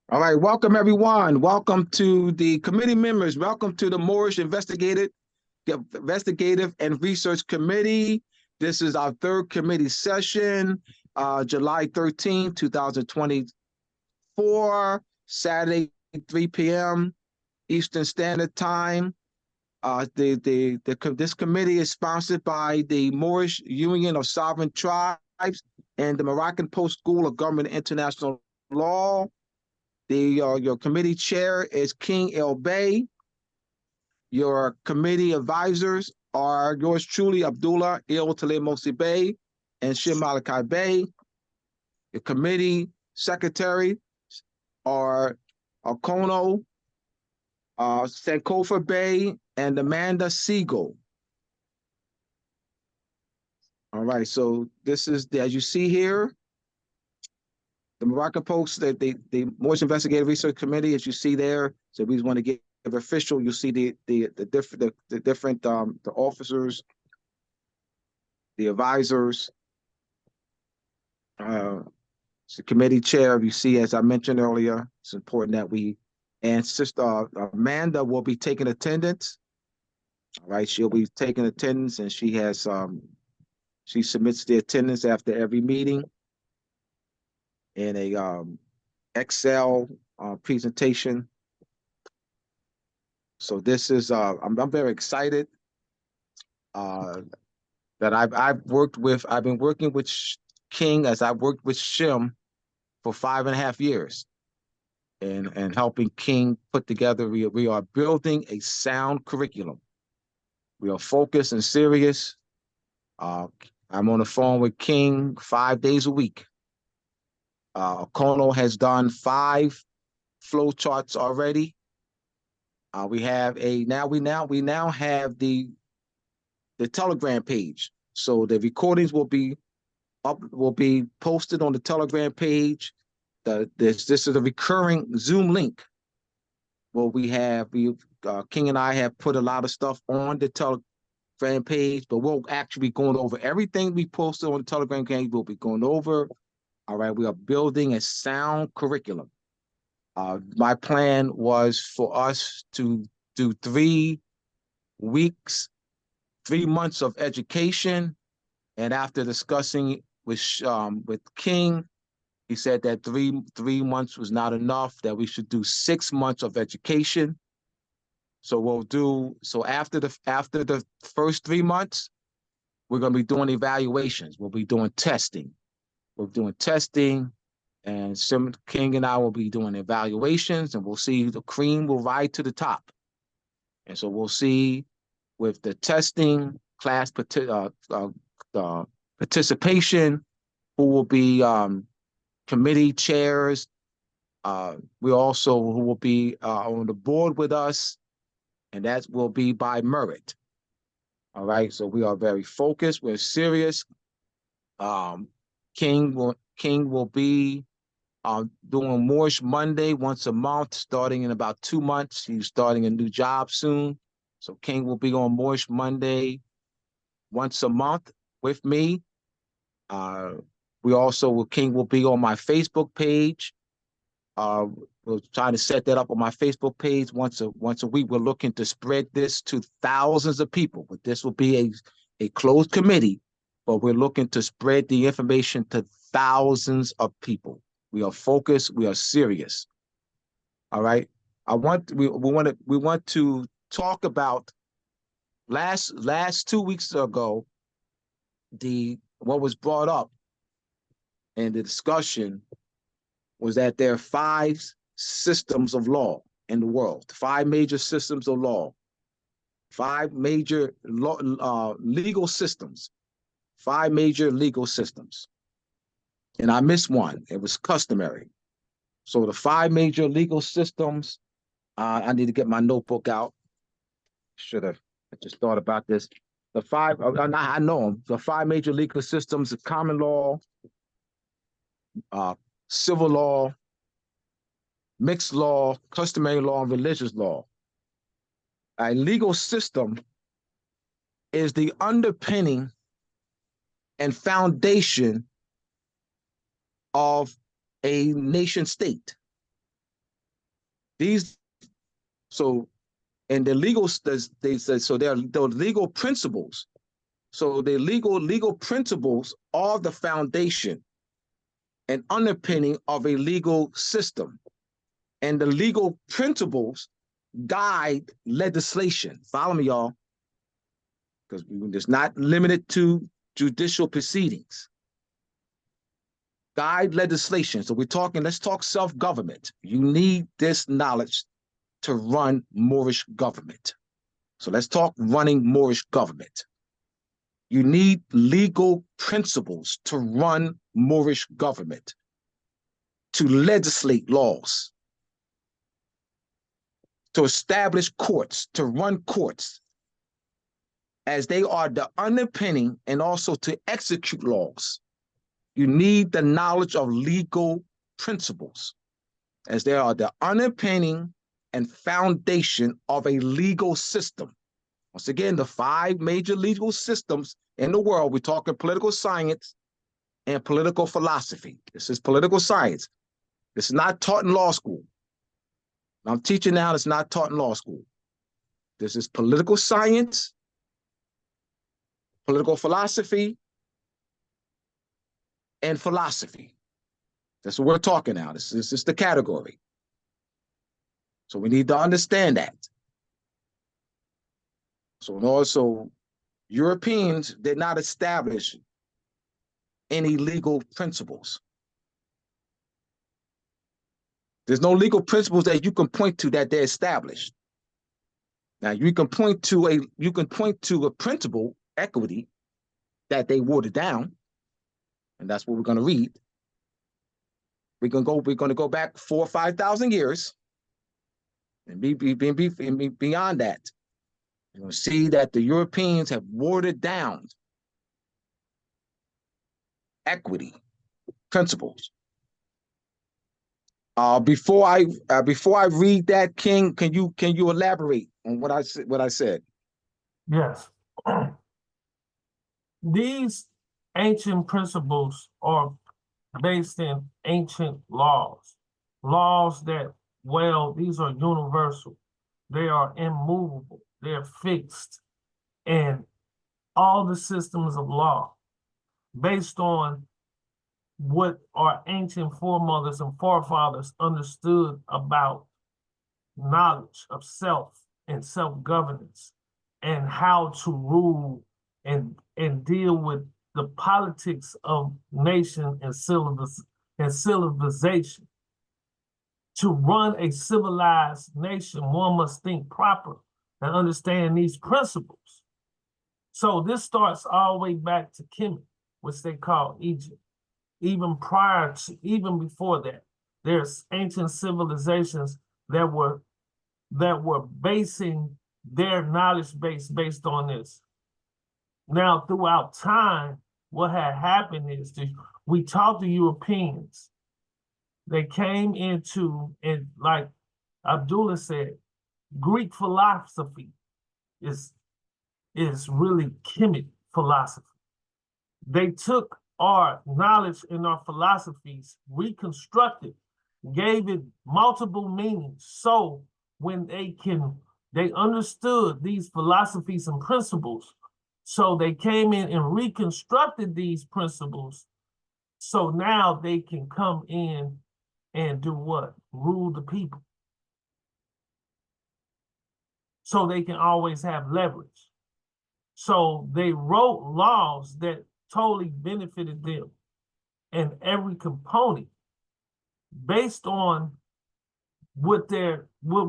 All right, welcome everyone. Welcome to the committee members. Welcome to the Moorish Investigative and Research Committee. This is our third committee session, July 13, 2024, Saturday, 3 p.m. Eastern Standard Time. This committee is sponsored by the Moorish Union of Sovereign Tribes and the Moroccan Post School of Government and International Law. Your committee chair is Keng El Bey. Your committee advisors are yours truly, Abdullah Il Talemosi Bey and Shim Malachi Bey. Your committee secretary are Okono, Sankofa Bey, and Amanda Siegel. All right, so this is, as you see here, the Moroccan Post, the Moorish Investigative Research Committee, as you see there. So we just want to get official. You'll see the different the officers, the advisors, the committee chair. You see, as I mentioned earlier, it's important that we, and Sister Amanda will be taking attendance. All right, she'll be taking attendance, and she has she submits the attendance after every meeting in a Excel presentation. So this is I'm very excited that I've been working with King as I've worked with Shim for 5.5 years, and helping King put together. We are building a sound curriculum. We are focused and serious. I'm on the phone with King 5 days a week. Kono has done 5 flow charts already. We have we now have the Telegram page. So the recordings will be posted on the Telegram page. This is a recurring Zoom link. Well, King and I have put a lot of stuff on the Telegram page, but we'll actually be going over everything we posted on the Telegram page. We'll be going over. All right, we are building a sound curriculum. My plan was for us to do 3 weeks, 3 months of education, and after discussing with King, he said that three months was not enough, that we should do 6 months of education. So after the first 3 months, we're going to be doing evaluations. We'll be doing testing. We're doing testing, and King and I will be doing evaluations, and we'll see the cream will ride to the top. And so we'll see with the testing, class participation, who will be committee chairs. We also who will be on the board with us, and that will be by merit. All right, so we are very focused. We're serious. King will be doing Moorish Monday once a month, starting in about 2 months. He's starting a new job soon. So King will be on Moorish Monday once a month with me. King will be on my Facebook page. We're trying to set that up on my Facebook page once a week. We're looking to spread this to thousands of people, but this will be a closed committee, but we're looking to spread the information to thousands of people. We are focused. We are serious. All right. We want to talk about last 2 weeks ago. What was brought up in the discussion was that there are 5 systems of law in the world, 5 major systems of law, 5 major legal systems, 5 major legal systems. And I missed one. It was customary. So the 5 major legal systems, I need to get my notebook out. I just thought about this. The 5, I know them. The 5 major legal systems: the common law, civil law, mixed law, customary law, and religious law. A legal system is the underpinning and foundation of a nation state. These so and the legal they said so they're the legal principles. So the legal principles are the foundation and underpinning of a legal system. And the legal principles guide legislation. Follow me, y'all, because it's not limited to judicial proceedings. Guide legislation. So let's talk self-government. You need this knowledge to run Moorish government. So let's talk running Moorish government. You need legal principles to run Moorish government, to legislate laws, to establish courts, to run courts, as they are the underpinning and also to execute laws. You need the knowledge of legal principles, as they are the underpinning and foundation of a legal system. Once again, the 5 major legal systems in the world, we're talking political science and political philosophy. This is political science. This is not taught in law school. I'm teaching now, it's not taught in law school. This is political science, political philosophy, and philosophy. That's what we're talking now. This is the category. So we need to understand that. So also, Europeans did not establish any legal principles. There's no legal principles that you can point to that they established. Now you can point to a principle, equity, that they watered down, and that's what we're going to read. We're going to go back 4,000 or 5,000 years, and be beyond that. You're going to see that the Europeans have watered down equity principles. Before I read that, King, can you elaborate on what I said? Yes. These ancient principles are based in ancient laws. Laws that, well, these are universal. They are immovable. They're fixed. And all the systems of law based on what our ancient foremothers and forefathers understood about knowledge of self and self-governance and how to rule and deal with the politics of nation and civilization. To run a civilized nation, one must think proper and understand these principles. So this starts all the way back to Kemet, which they call Egypt. Even before that, there's ancient civilizations that were basing their knowledge base based on this. Now, throughout time, what had happened is we taught the Europeans. They came into, and like Abdullah said, Greek philosophy is really Kemet philosophy. They took our knowledge and our philosophies, reconstructed, gave it multiple meanings. So when they understood these philosophies and principles, so they came in and reconstructed these principles. So now they can come in and do what? Rule the people. So they can always have leverage. So they wrote laws that totally benefited them and every component based on what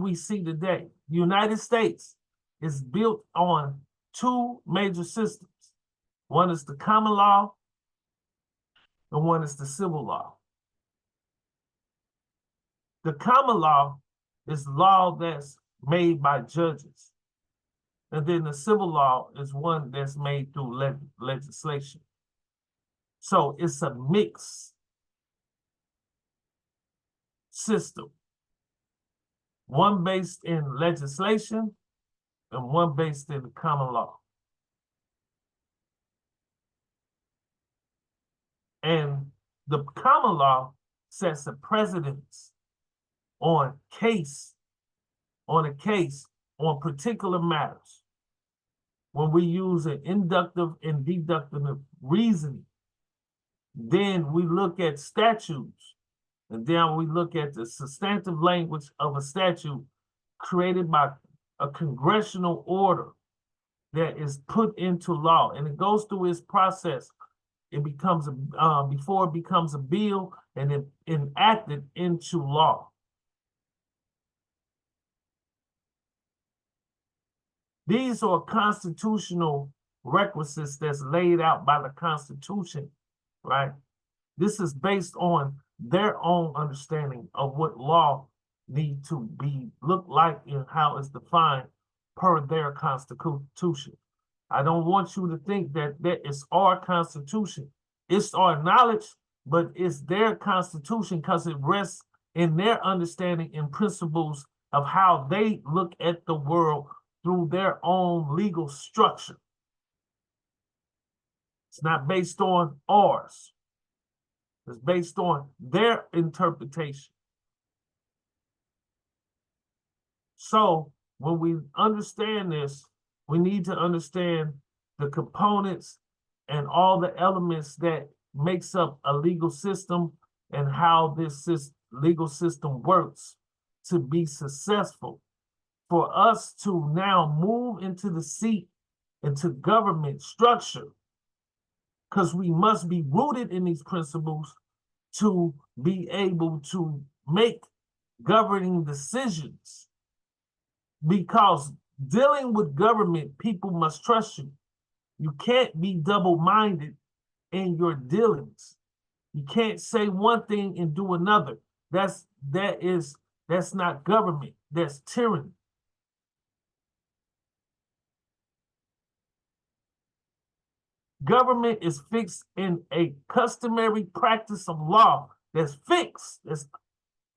we see today. The United States is built on 2 major systems. One is the common law and one is the civil law. The common law is law that's made by judges. And then the civil law is one that's made through legislation. So it's a mixed system. One based in legislation and one based in the common law. And the common law sets a precedence on case on a case on particular matters, when we use an inductive and deductive reasoning, then we look at statutes, and then we look at the substantive language of a statute created by a congressional order that is put into law, and it goes through its process. It becomes before it becomes a bill and then enacted into law. These are constitutional requisites that's laid out by the Constitution, right? This is based on their own understanding of what law need to be look like and how it's defined per their Constitution. I don't want you to think that that is our Constitution. It's our knowledge, but it's their Constitution because it rests in their understanding and principles of how they look at the world through their own legal structure. It's not based on ours. It's based on their interpretation. So when we understand this, we need to understand the components and all the elements that makes up a legal system and how this legal system works to be successful. For us to now move into the seat, into government structure, because we must be rooted in these principles to be able to make governing decisions. Because dealing with government, people must trust you. You can't be double-minded in your dealings. You can't say one thing and do another. That's not government. That's tyranny. Government is fixed in a customary practice of law that's fixed, that's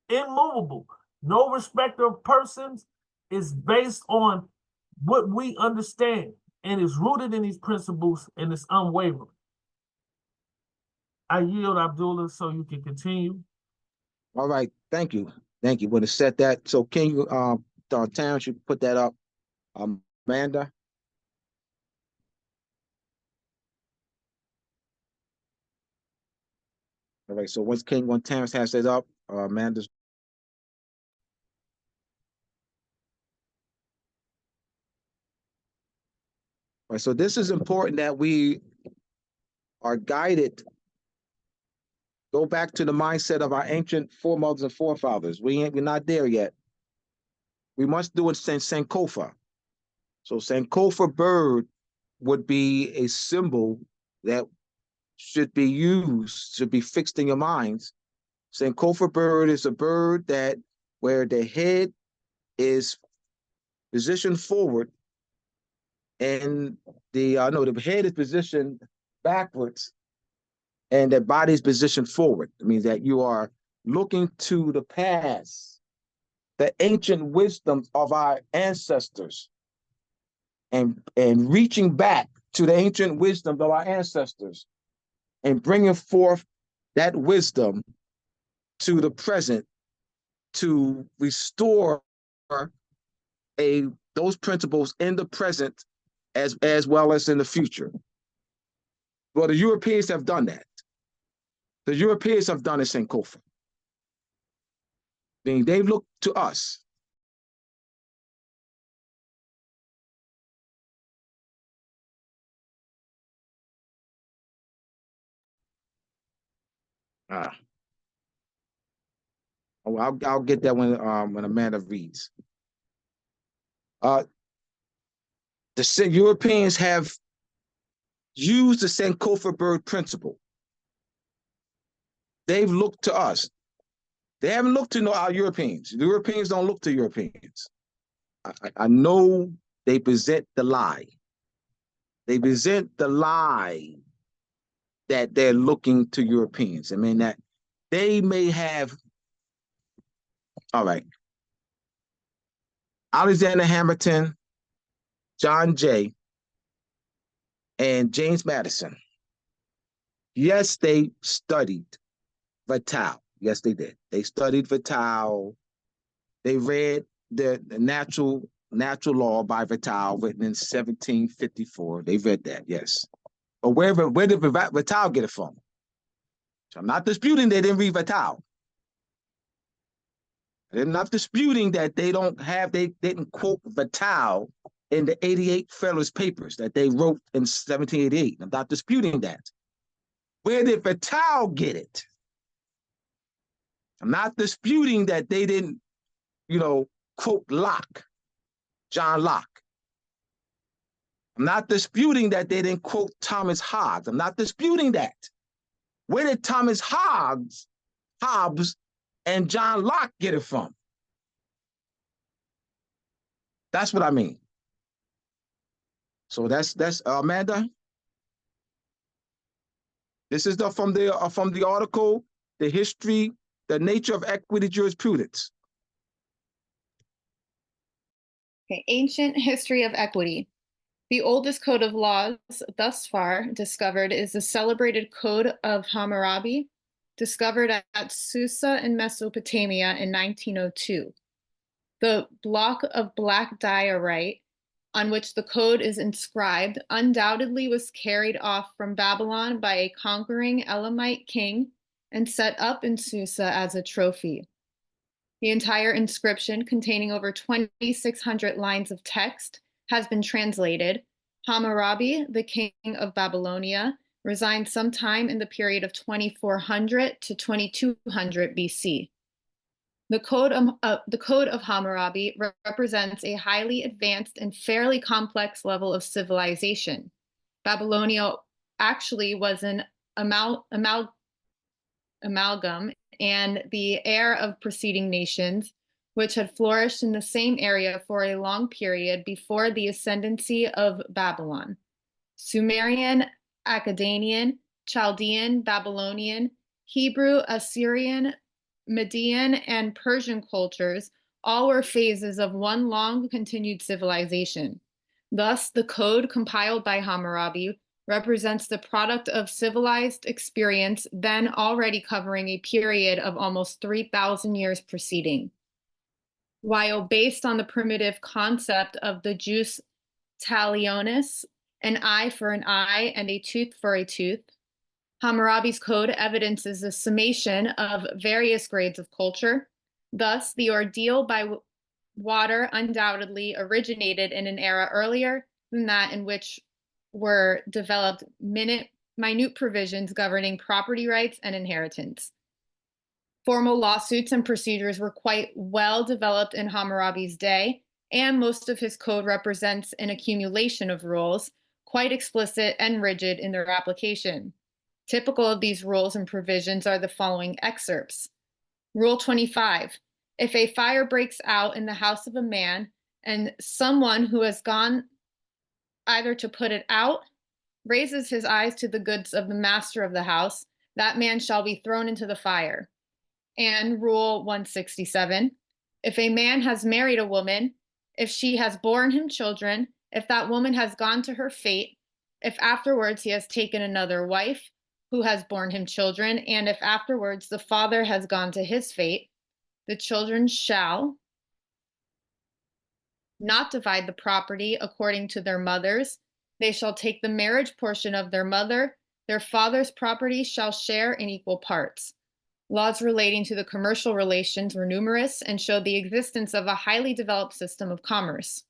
immovable. No respect of persons is based on what we understand and is rooted in these principles and it's unwavering. I yield, Abdullah, so you can continue. All right, thank you. Thank you. Want to set that. So can you, Terrence, you put that up, Amanda? All right, so once Terrence has that up, Amanda's. All right, so this is important that we are guided. Go back to the mindset of our ancient foremothers and forefathers. We're not there yet. We must do it Sankofa. So Sankofa bird would be a symbol that should be used, should be fixed in your minds. Sankofa bird is a bird that where the head is positioned forward and the head is positioned backwards and the body is positioned forward. It means that you are looking to the past, the ancient wisdom of our ancestors, and reaching back to the ancient wisdom of our ancestors and bringing forth that wisdom to the present to restore those principles in the present as well as in the future. Well, the Europeans have done that. The Europeans have done it, Sankofa. They've looked to us. I'll get that when Amanda reads. The Europeans have used the Sankofa bird principle. They've looked to us. They haven't looked to our Europeans. The Europeans don't look to Europeans. I know they present the lie. They present the lie that they're looking to Europeans. I mean, that they may have, all right. Alexander Hamilton, John Jay, and James Madison. Yes, they studied Vattel. Yes, they did. They studied Vattel. They read the natural law by Vital, written in 1754. They read that, yes. But where did Vital get it from? So I'm not disputing they didn't read Vital. I'm not disputing that they didn't quote Vital in the 88 Federalist Papers that they wrote in 1788. I'm not disputing that. Where did Vital get it? I'm not disputing that they didn't, quote Locke, John Locke. I'm not disputing that they didn't quote Thomas Hobbes. I'm not disputing that. Where did Thomas Hobbes and John Locke get it from? That's what I mean. So that's Amanda. This is from the article, The History, the Nature of Equity Jurisprudence. Okay, Ancient History of Equity. The oldest code of laws thus far discovered is the celebrated Code of Hammurabi, discovered at Susa in Mesopotamia in 1902. The block of black diorite on which the code is inscribed undoubtedly was carried off from Babylon by a conquering Elamite king and set up in Susa as a trophy. The entire inscription, containing over 2,600 lines of text, has been translated. Hammurabi, the king of Babylonia, resigned sometime in the period of 2400 to 2200 BC. The Code of Hammurabi represents a highly advanced and fairly complex level of civilization. Babylonia actually was an amalgam and the heir of preceding nations, which had flourished in the same area for a long period before the ascendancy of Babylon. Sumerian, Akkadian, Chaldean, Babylonian, Hebrew, Assyrian, Median, and Persian cultures all were phases of one long continued civilization. Thus, the code compiled by Hammurabi represents the product of civilized experience then already covering a period of almost 3,000 years preceding. While based on the primitive concept of the jus talionis, an eye for an eye and a tooth for a tooth, Hammurabi's code evidences the summation of various grades of culture. Thus, the ordeal by water undoubtedly originated in an era earlier than that in which were developed minute provisions governing property rights and inheritance. Formal lawsuits and procedures were quite well developed in Hammurabi's day, and most of his code represents an accumulation of rules, quite explicit and rigid in their application. Typical of these rules and provisions are the following excerpts. Rule 25. If a fire breaks out in the house of a man, and someone who has gone either to put it out raises his eyes to the goods of the master of the house, that man shall be thrown into the fire. And Rule 167. If a man has married a woman, if she has borne him children, if that woman has gone to her fate, if afterwards he has taken another wife, who has borne him children, and if afterwards the father has gone to his fate, the children shall not divide the property according to their mothers. They shall take the marriage portion of their mother. Their father's property shall share in equal parts. Laws relating to the commercial relations were numerous and showed the existence of a highly developed system of commerce.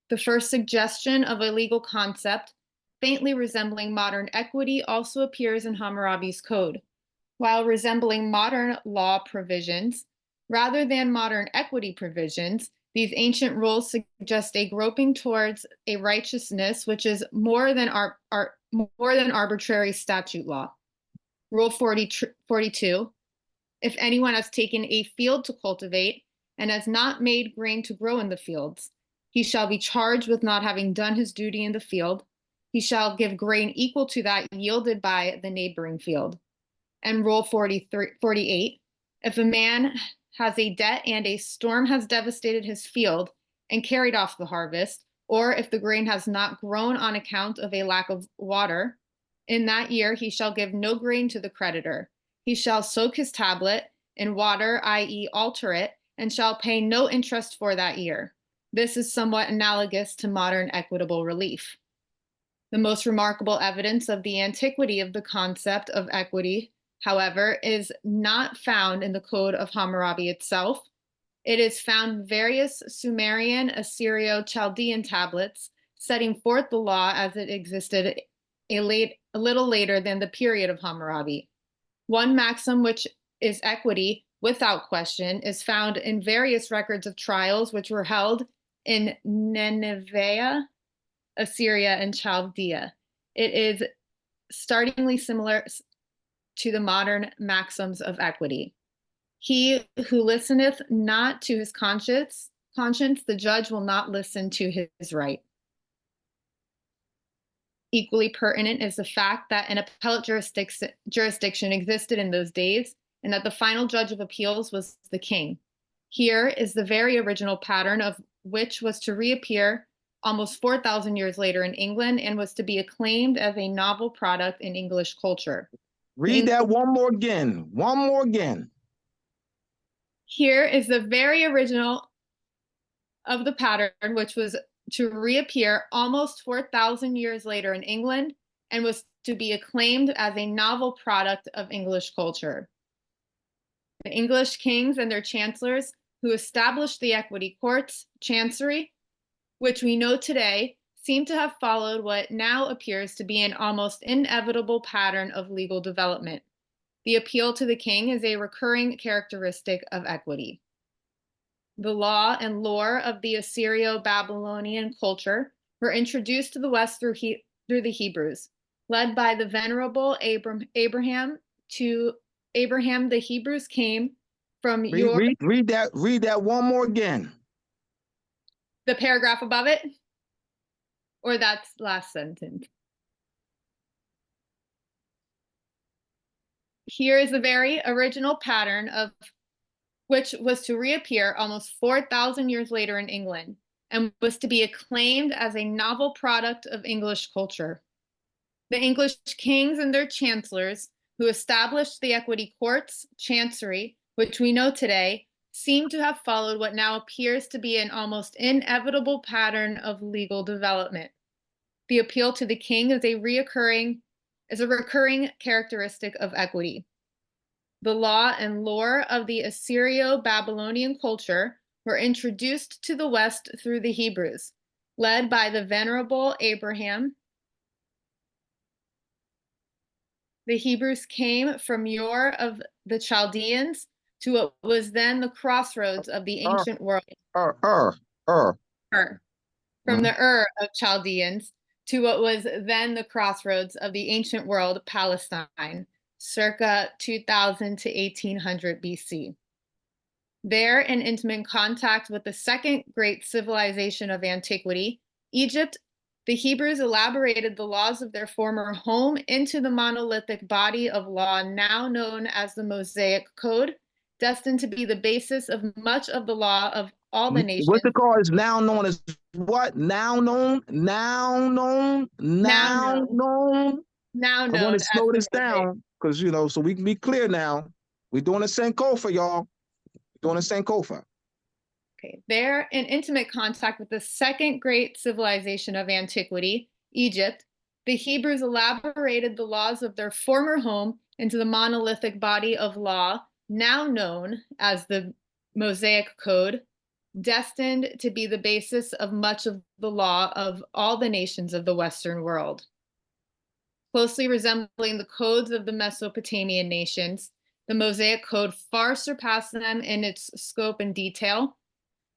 The first suggestion of a legal concept faintly resembling modern equity also appears in Hammurabi's code. While resembling modern law provisions, rather than modern equity provisions, these ancient rules suggest a groping towards a righteousness which is more than arbitrary statute law. Rule 42, if anyone has taken a field to cultivate and has not made grain to grow in the fields, he shall be charged with not having done his duty in the field. He shall give grain equal to that yielded by the neighboring field. And Rule 48, if a man has a debt and a storm has devastated his field and carried off the harvest, or if the grain has not grown on account of a lack of water, in that year he shall give no grain to the creditor. He shall soak his tablet in water, i.e. alter it, and shall pay no interest for that year. This is somewhat analogous to modern equitable relief. The most remarkable evidence of the antiquity of the concept of equity, however, is not found in the Code of Hammurabi itself. It is found in various Sumerian, Assyrio-Chaldean tablets setting forth the law as it existed a little later than the period of Hammurabi. One maxim, which is equity, without question, is found in various records of trials which were held in Nineveh, Assyria, and Chaldea. It is startlingly similar to the modern maxims of equity. He who listeneth not to his conscience, the judge will not listen to his right. Equally pertinent is the fact that an appellate jurisdiction existed in those days, and that the final judge of appeals was the king. Here is the very original pattern of which was to reappear almost 4,000 years later in England and was to be acclaimed as a novel product in English culture. Read that one more again. One more again. Here is the very original of the pattern, which was to reappear almost 4,000 years later in England and was to be acclaimed as a novel product of English culture. The English kings and their chancellors who established the equity courts, chancery, which we know today, seem to have followed what now appears to be an almost inevitable pattern of legal development. The appeal to the king is a recurring characteristic of equity. The law and lore of the Assyrio-Babylonian culture were introduced to the West through the Hebrews. Led by the venerable Abraham, the Hebrews came from Read that one more again. The paragraph above it? Or that's last sentence? Here is the very original pattern of which was to reappear almost 4,000 years later in England and was to be acclaimed as a novel product of English culture. The English kings and their chancellors who established the equity courts, chancery, which we know today, seem to have followed what now appears to be an almost inevitable pattern of legal development. The appeal to the king is a recurring characteristic of equity. The law and lore of the Assyrio-Babylonian culture were introduced to the West through the Hebrews, led by the venerable Abraham. The Hebrews came from Ur of the Chaldeans to what was then the crossroads of the ancient world. From the Ur of Chaldeans to what was then the crossroads of the ancient world, Palestine, circa 2000 to 1800 BC. There, in intimate contact with the second great civilization of antiquity, Egypt, the Hebrews elaborated the laws of their former home into the monolithic body of law now known as the Mosaic Code, destined to be the basis of much of the law of all the nations. What's the call is now known as what? Now known? Now known? Now known? Now known. I want to slow this down because, you know, so we can be clear now. We're doing a Sankofa, y'all. We're doing a Sankofa. Okay, they're in intimate contact with the second great civilization of antiquity, Egypt. The Hebrews elaborated the laws of their former home into the monolithic body of law, now known as the Mosaic Code, destined to be the basis of much of the law of all the nations of the Western world. Closely resembling the codes of the Mesopotamian nations, the Mosaic Code far surpassed them in its scope and detail.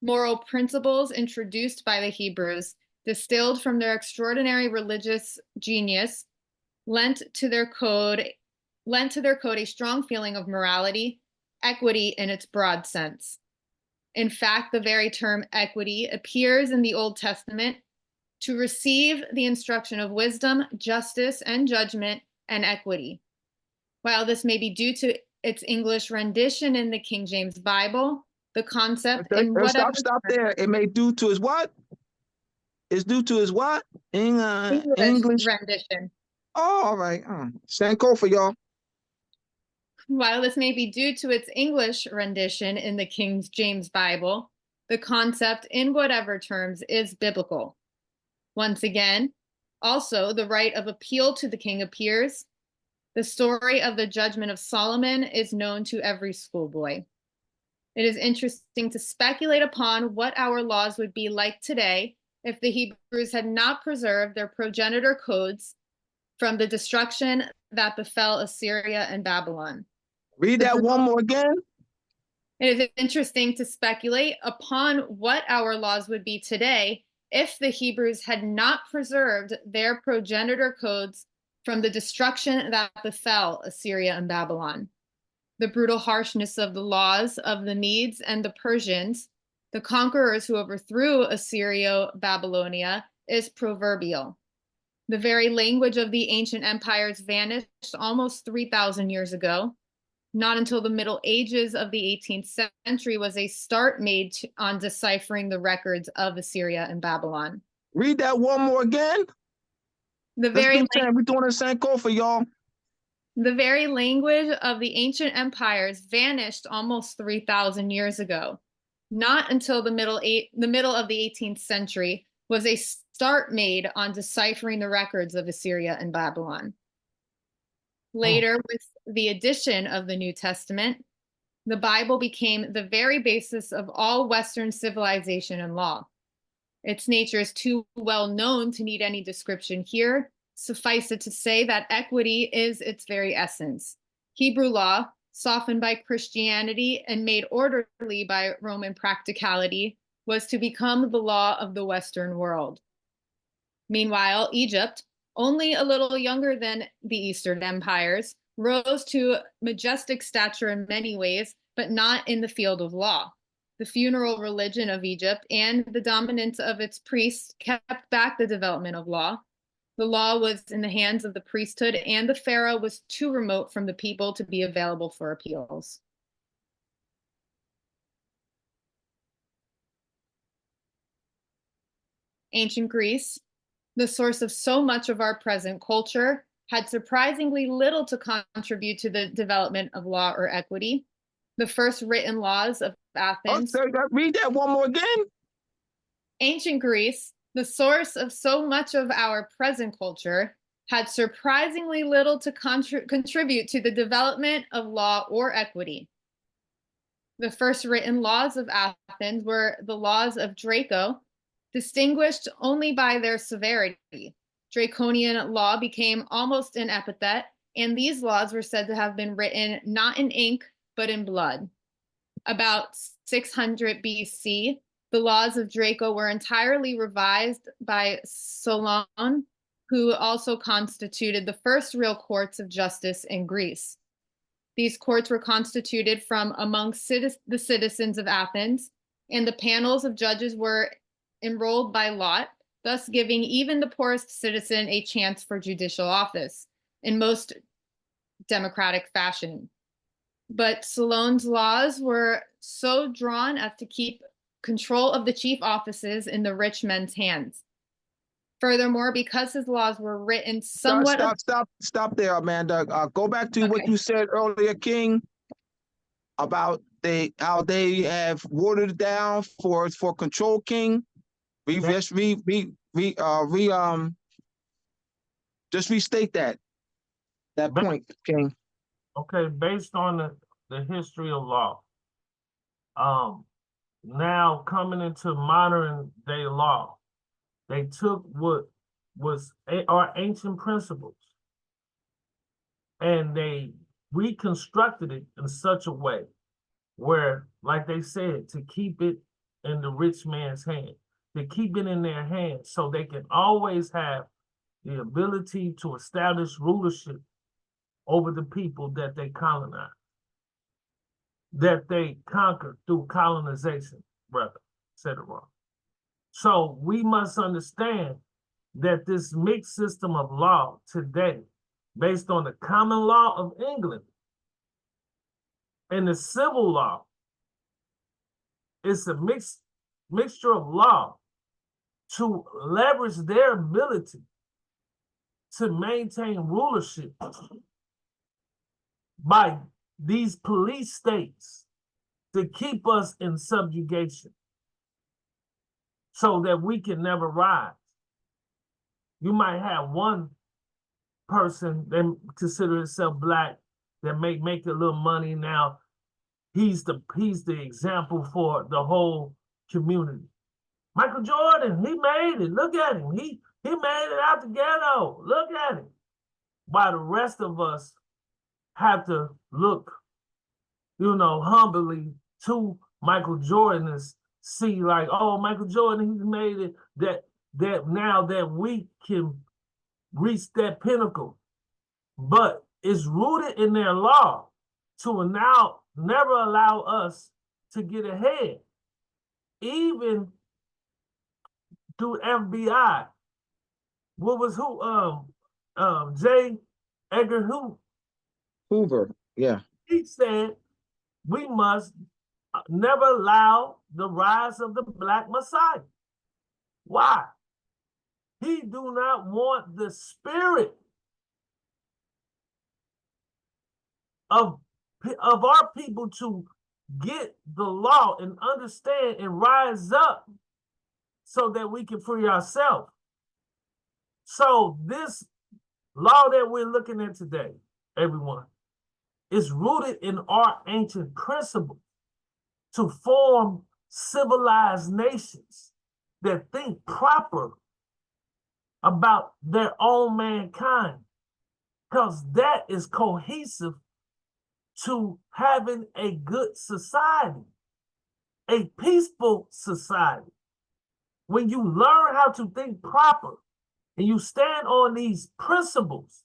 Moral principles introduced by the Hebrews, distilled from their extraordinary religious genius, lent to their code a strong feeling of morality, equity in its broad sense. In fact, the very term equity appears in the Old Testament to receive the instruction of wisdom, justice, and judgment, and equity. While this may be due to its English rendition in the King James Bible, the concept in whatever... Stop there. It may due to his what? It's due to his what? English rendition. Oh, all right. Sankofa, y'all. While this may be due to its English rendition in the King James Bible, the concept in whatever terms is biblical. Once again, also the right of appeal to the king appears. The story of the judgment of Solomon is known to every schoolboy. It is interesting to speculate upon what our laws would be like today if the Hebrews had not preserved their progenitor codes from the destruction that befell Assyria and Babylon. Read that one more again. It is interesting to speculate upon what our laws would be today if the Hebrews had not preserved their progenitor codes from the destruction that befell Assyria and Babylon. The brutal harshness of the laws of the Medes and the Persians, the conquerors who overthrew Assyria-Babylonia, is proverbial. The very language of the ancient empires vanished almost 3,000 years ago. Not until the Middle Ages of the 18th century was a start made on deciphering the records of Assyria and Babylon. Read that one more again. We're doing the same code for y'all. The very language of the ancient empires vanished almost 3,000 years ago. Not until the middle of the 18th century was a start made on deciphering the records of Assyria and Babylon. Later, with the addition of the New Testament, the Bible became the very basis of all Western civilization and law. Its nature is too well known to need any description here. Suffice it to say that equity is its very essence. Hebrew law, softened by Christianity and made orderly by Roman practicality, was to become the law of the Western world. Meanwhile, Egypt, only a little younger than the Eastern empires, rose to majestic stature in many ways, but not in the field of law. The funeral religion of Egypt and the dominance of its priests kept back the development of law. The law was in the hands of the priesthood, and the pharaoh was too remote from the people to be available for appeals. Ancient Greece, the source of so much of our present culture, had surprisingly little to contribute to the development of law or equity. The first written laws of Athens. Read that one more again. Ancient Greece, the source of so much of our present culture, had surprisingly little to contribute to the development of law or equity. The first written laws of Athens were the laws of Draco, distinguished only by their severity. Draconian law became almost an epithet, and these laws were said to have been written not in ink, but in blood. About 600 BC, the laws of Draco were entirely revised by Solon, who also constituted the first real courts of justice in Greece. These courts were constituted from amongst the citizens of Athens, and the panels of judges were enrolled by lot, thus giving even the poorest citizen a chance for judicial office in most democratic fashion. But Solon's laws were so drawn as to keep control of the chief offices in the rich men's hands. Furthermore, because his laws were written somewhat... Stop there, Amanda. Go back to what you said earlier, King, about how they have watered it down for control, King. Just restate that point, King. Okay, based on the history of law, now coming into modern day law, they took what was our ancient principles and they reconstructed it in such a way where, like they said, to keep it in the rich man's hand, to keep it in their hands so they can always have the ability to establish rulership over the people that they colonize, that they conquered through colonization, brother, etc. So we must understand that this mixed system of law today, based on the common law of England and the civil law, it's a mixture of law to leverage their ability to maintain rulership by these police states to keep us in subjugation so that we can never rise. You might have one person that consider himself black that make a little money now. He's the example for the whole community. Michael Jordan, he made it. Look at him. He made it out the ghetto. Look at him. While the rest of us have to look, humbly to Michael Jordan and see like, oh, Michael Jordan, he's made it. That now that we can reach that pinnacle, but it's rooted in their law to now never allow us to get ahead, even through FBI. What was J. Edgar Hoover, yeah. He said we must never allow the rise of the Black Messiah. Why? He do not want the spirit of our people to get the law and understand and rise up so that we can free ourselves. So this law that we're looking at today, everyone, is rooted in our ancient principles to form civilized nations that think proper about their own mankind, because that is cohesive to having a good society, a peaceful society. When you learn how to think proper and you stand on these principles,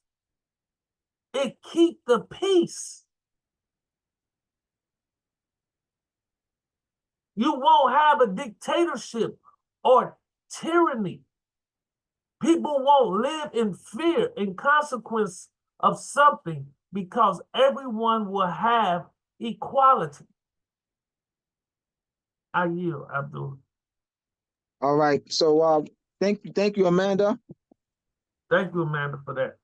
it keeps the peace. You won't have a dictatorship or tyranny. People won't live in fear and consequence of something because everyone will have equality. I yield, Abdul. All right. So thank you, Amanda. Thank you, Amanda, for that.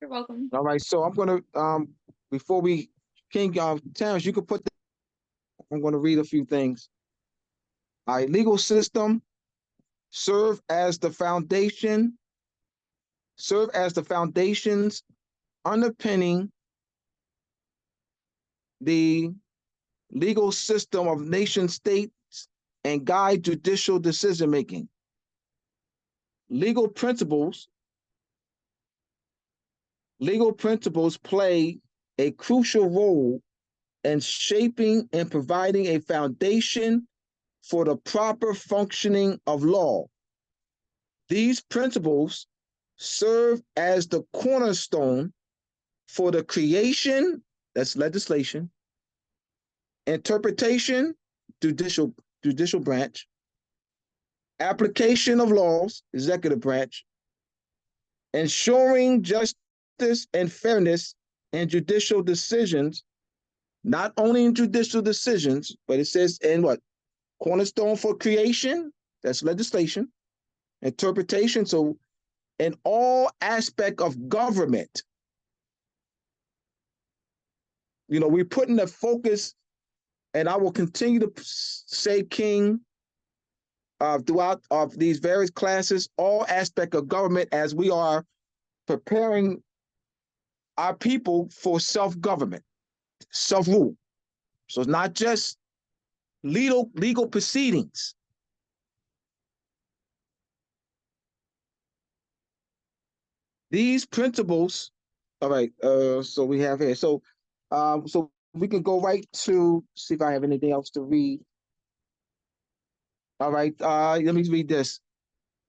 You're welcome. All right. So I'm gonna before we Terrence, you can put I'm gonna read a few things. All right, legal system serve as the foundations underpinning the legal system of nation states and guide judicial decision making. Legal principles play a crucial role in shaping and providing a foundation for the proper functioning of law. These principles serve as the cornerstone for the creation, that's legislation, interpretation, judicial branch, application of laws, executive branch, ensuring justice and fairness in judicial decisions, not only in judicial decisions, but it says in what? Cornerstone for creation, that's legislation, interpretation, so in all aspect of government. We're putting the focus, and I will continue to say, King, throughout these various classes, all aspect of government as we are preparing our people for self-government, self-rule. So it's not just legal proceedings. These principles, all right, so we have here. So we can go right to, see if I have anything else to read. All right, let me read this.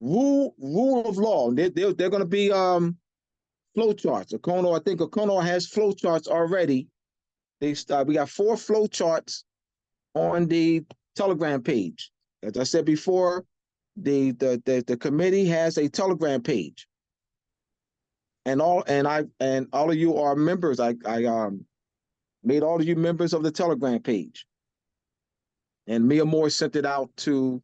Rule of law. They're going to be flow charts. I think Okono has flow charts already. We got 4 flow charts on the Telegram page. As I said before, the committee has a Telegram page, and all of you are members. I made all of you members of the Telegram page, and Mia Moore sent it out to,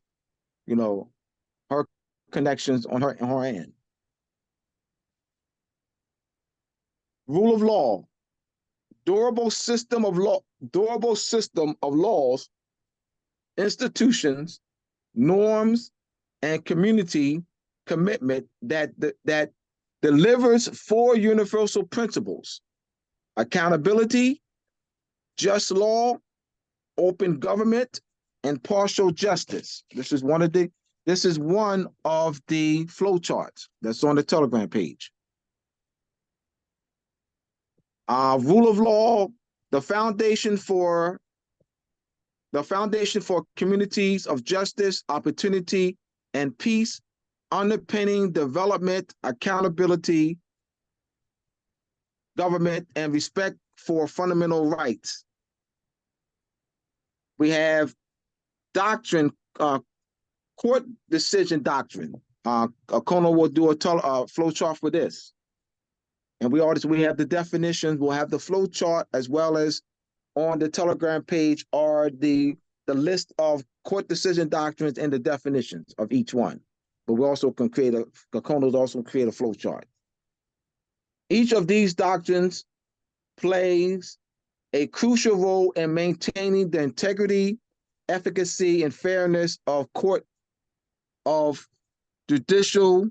her connections on her end. Rule of law. durable system of laws, institutions, norms, and community commitment that delivers four universal principles: accountability, just law, open government, and partial justice. This is one of the flowcharts that's on the Telegram page. Rule of law, the foundation for communities of justice, opportunity, and peace, underpinning development, accountability, government, and respect for fundamental rights. We have doctrine, court decision doctrine. Kono will do a flowchart for this. And we have the definitions, we'll have the flowchart, as well as on the Telegram page are the list of court decision doctrines and the definitions of each one. But we also can Kono also create a flowchart. Each of these doctrines plays a crucial role in maintaining the integrity, efficacy, and fairness of judicial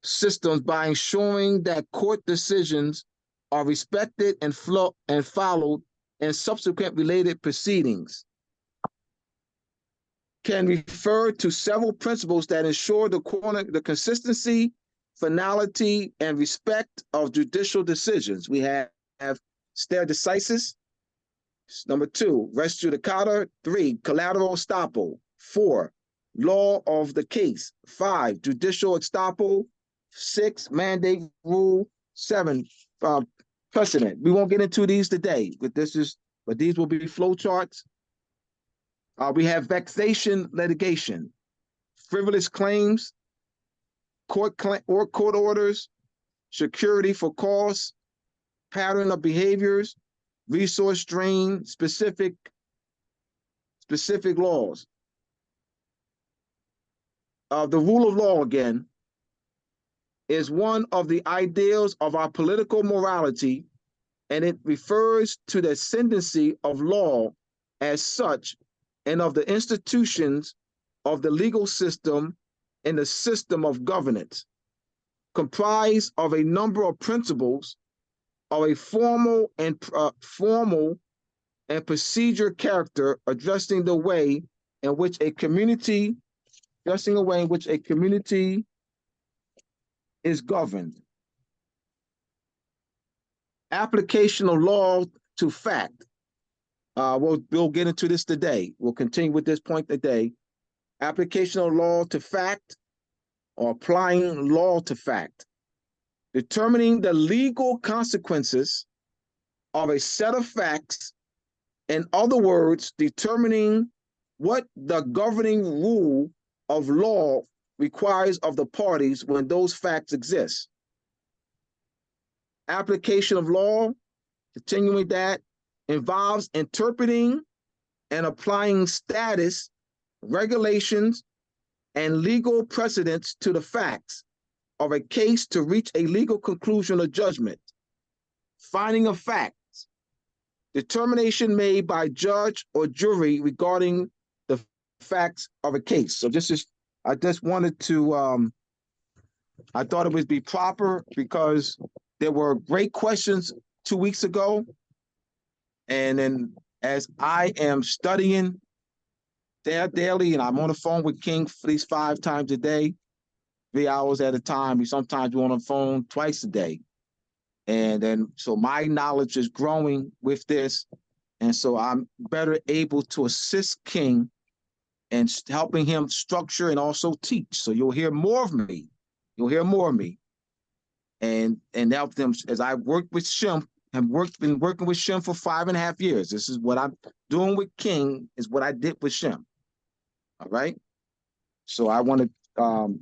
systems by ensuring that court decisions are respected and followed in subsequent related proceedings. Can refer to several principles that ensure the consistency, finality, and respect of judicial decisions. We have stare decisis. Number 2, res judicata. 3, collateral estoppel. 4, law of the case. 5, judicial estoppel. 6, mandate rule. 7, precedent. We won't get into these today, but these will be flowcharts. We have vexation litigation, frivolous claims, court orders, security for cause, pattern of behaviors, resource drain, specific laws. The rule of law, again, is one of the ideals of our political morality, and it refers to the ascendancy of law as such and of the institutions of the legal system and the system of governance, comprised of a number of principles of a formal and procedure character, addressing the way in which a community is governed. Application of law to fact. We'll get into this today. We'll continue with this point today. Application of law to fact, or applying law to fact. Determining the legal consequences of a set of facts. In other words, determining what the governing rule of law requires of the parties when those facts exist. Application of law, continuing that, involves interpreting and applying status, regulations, and legal precedents to the facts of a case to reach a legal conclusion or judgment. Finding of facts, determination made by judge or jury regarding the facts of a case. So I just wanted to, I thought it would be proper because there were great questions 2 weeks ago. And then as I am studying there daily, and I'm on the phone with King at least 5 times a day, 3 hours at a time. We sometimes on the phone twice a day. And then, so my knowledge is growing with this. And so I'm better able to assist King and helping him structure and also teach. So you'll hear more of me. You'll hear more of me. And help them as I work with Shem. I've been working with Shem for 5.5 years. This is what I'm doing with King, is what I did with Shem. All right. So I want to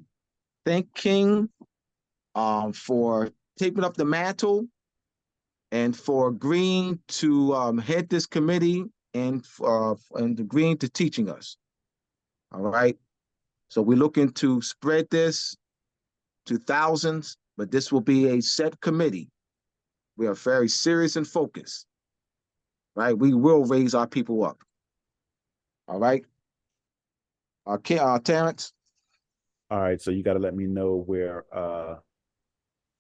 thank King for taking up the mantle and for agreeing to head this committee and agreeing to teaching us. All right. So we're looking to spread this to thousands, but this will be a set committee. We are very serious and focused, right? We will raise our people up. All right. Okay, Terrence. All right, so you got to let me know where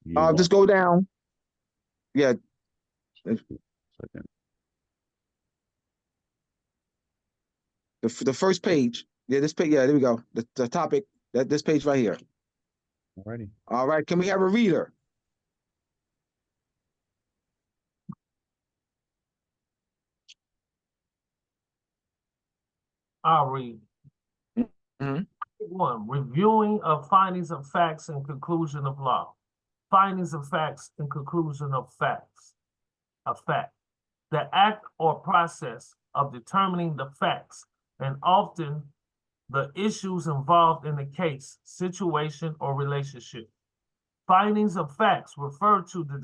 you want. Just go down. Yeah. Second. The first page. Yeah, this page. Yeah, there we go. The topic. This page right here. Alrighty. All right. Can we have a reader? I'll read. Mhm. 1. Reviewing of findings of facts and conclusion of law. Findings of facts and conclusion of facts. A fact. The act or process of determining the facts and often the issues involved in the case, situation, or relationship. Findings of facts refer to the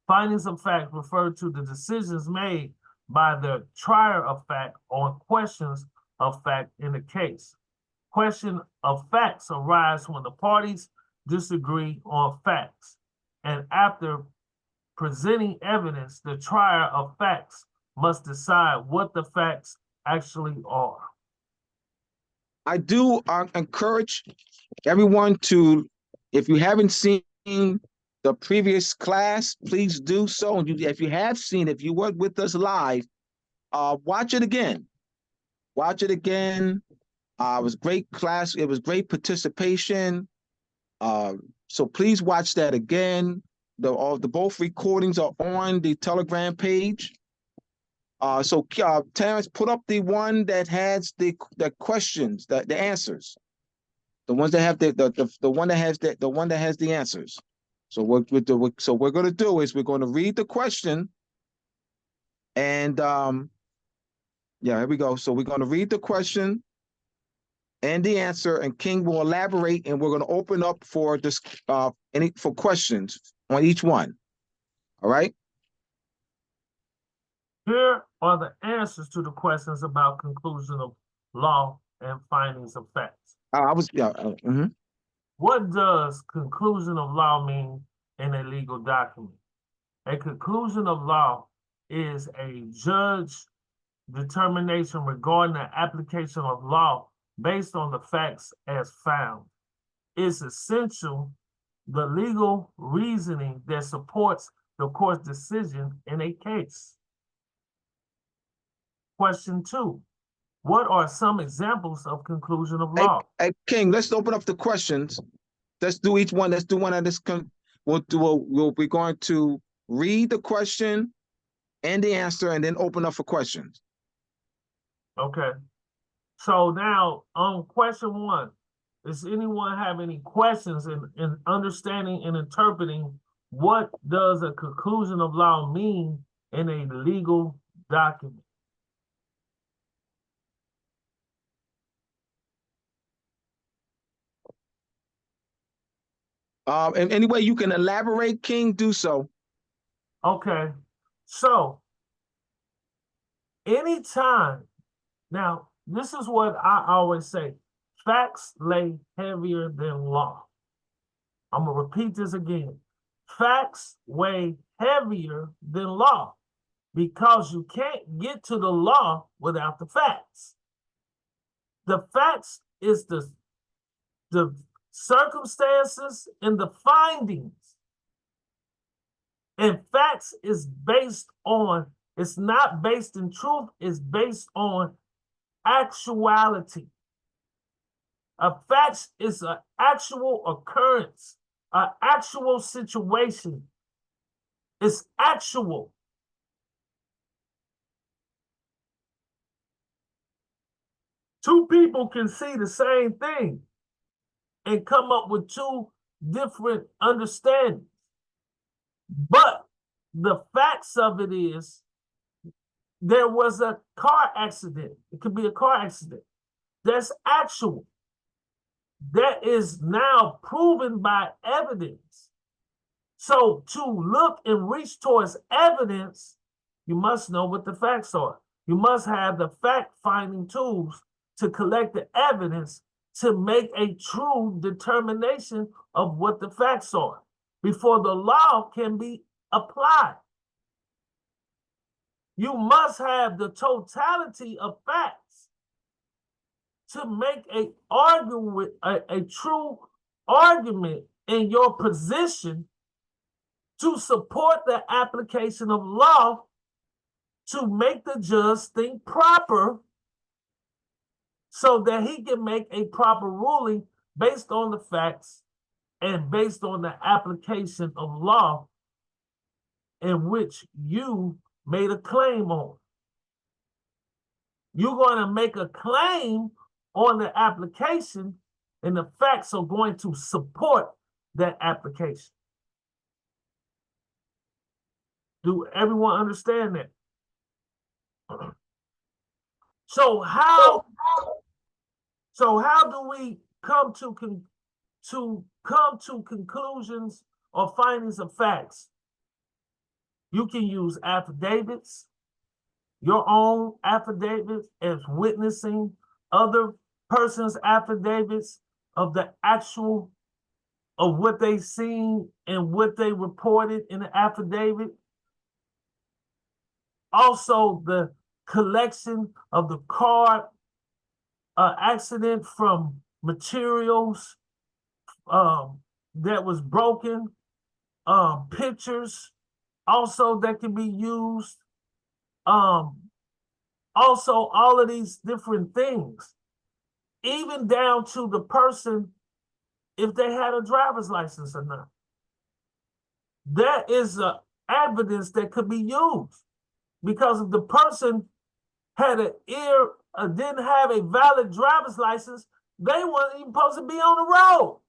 findings of fact refer to the decisions made by the trier of fact on questions of fact in the case. Question of facts arise when the parties disagree on facts, and after presenting evidence, the trier of facts must decide what the facts actually are. I do encourage everyone to, if you haven't seen the previous class, please do so. And if you have seen, if you were with us live, watch it again. Watch it again. It was great class. It was great participation. So please watch that again. Both recordings are on the Telegram page. So Terrence, put up the one that has the questions, the answers, the ones that have the one that has the answers. So what we're going to do is we're going to read the question, and yeah, here we go. So we're going to read the question and the answer, and King will elaborate, and we're going to open up for this for questions on each one. All right. Here are the answers to the questions about conclusion of law and findings of facts. What does conclusion of law mean in a legal document? A conclusion of law is a judge determination regarding the application of law based on the facts as found. It's essential the legal reasoning that supports the court's decision in a case. Question 2. What are some examples of conclusion of law? Hey, King, let's open up the questions. Let's do each one. Let's do one at this. We'll be going to read the question and the answer, and then open up for questions. Okay. So now on question 1, does anyone have any questions in understanding and interpreting what does a conclusion of law mean in a legal document? And any way you can elaborate, King, do so. Okay. So anytime, now this is what I always say, facts lay heavier than law. I'm gonna repeat this again. Facts weigh heavier than law because you can't get to the law without the facts. The facts is the circumstances and the findings. And facts is based on, it's not based in truth, it's based on actuality. A fact is an actual occurrence, an actual situation. It's actual. Two people can see the same thing and come up with two different understandings. But the facts of it is there was a car accident. It could be a car accident. That's actual. That is now proven by evidence. So to look and reach towards evidence, you must know what the facts are. You must have the fact-finding tools to collect the evidence to make a true determination of what the facts are. before the law can be applied. You must have the totality of facts to make a true argument in your position to support the application of law to make the judge think proper so that he can make a proper ruling based on the facts and based on the application of law in which you made a claim on. You're going to make a claim on the application, and the facts are going to support that application. Do everyone understand that? So how do we come to conclusions or findings of facts? You can use affidavits, your own affidavits as witnessing other person's affidavits of the actual of what they seen and what they reported in the affidavit. Also, the collection of the car accident from materials that was broken, pictures also that can be used. Also, all of these different things, even down to the person, if they had a driver's license or not. That is evidence that could be used, because if the person had didn't have a valid driver's license, they weren't even supposed to be on the road.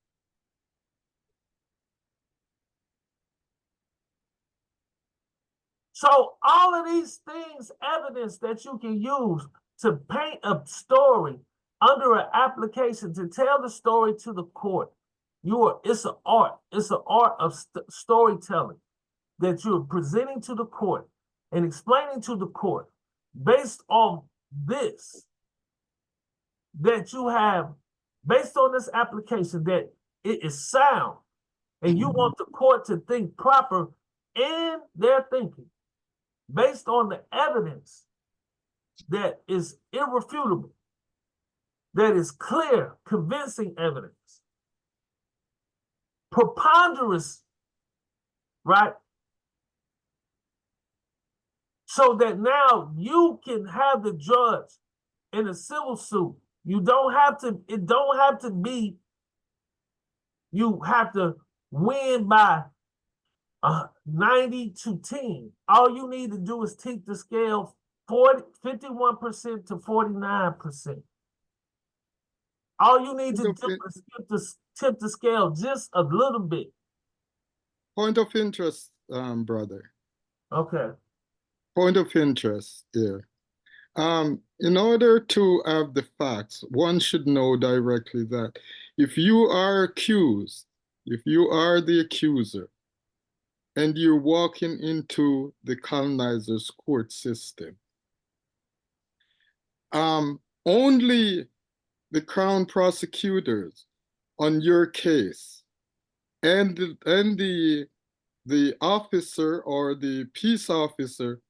So all of these things, evidence that you can use to paint a story under an application to tell the story to the court. It's an art. It's an art of storytelling that you're presenting to the court and explaining to the court based on this, that you have, based on this application, that it is sound, and you want the court to think proper in their thinking based on the evidence that is irrefutable, that is clear, convincing evidence, preponderance, right? So that now you can have the judge in a civil suit. It don't have to be, you have to win by 90 to 10. All you need to do is tip the scale 51% to 49%. All you need to do is tip the scale just a little bit. Point of interest, brother. Okay. Point of interest here. In order to have the facts, one should know directly that if you are accused, if you are the accuser, and you're walking into the colonizer's court system, only the Crown prosecutors on your case and the officer or the peace officer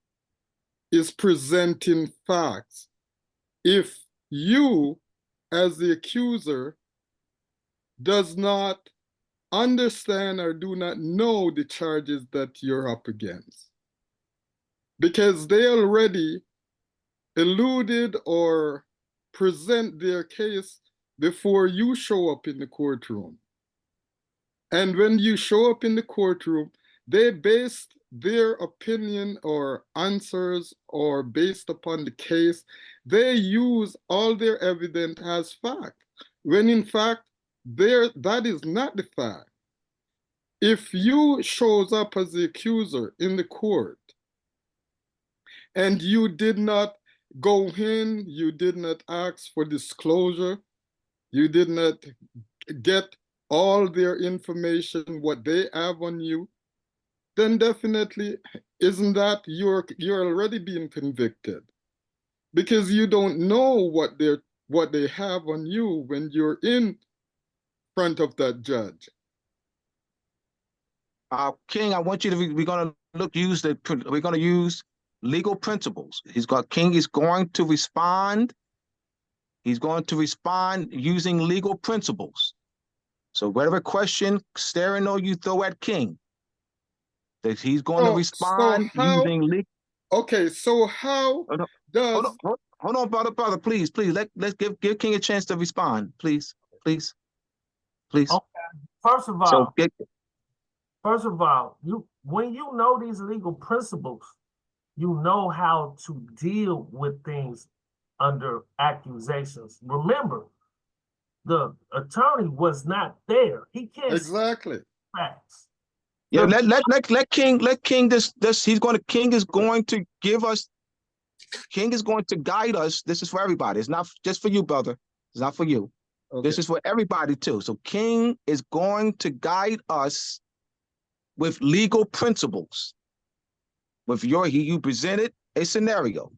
is presenting facts. If you, as the accuser, does not understand or do not know the charges that you're up against, because they already alluded or present their case before you show up in the courtroom. And when you show up in the courtroom, they based their opinion or answers or based upon the case, they use all their evidence as fact, when in fact, that is not the fact. If you shows up as the accuser in the court and you did not go in, you did not ask for disclosure, you did not get all their information, what they have on you, then definitely isn't that you're already being convicted, because you don't know what they have on you when you're in front of that judge. King, I want you to, we're going to we're going to use legal principles. King is going to respond. He's going to respond using legal principles. So whatever question, Sterino, you throw at King, that he's going to respond using legal. Okay, so how does... Hold on, brother, please. Let's give King a chance to respond, please. Okay. First of all, when you know these legal principles, you know how to deal with things under accusations. Remember, the attorney was not there. He can't exactly facts. Yeah, let King this King is going to give us. King is going to guide us. This is for everybody. It's not just for you, brother. It's not for you. Okay. This is for everybody too. So King is going to guide us with legal principles. You presented a scenario.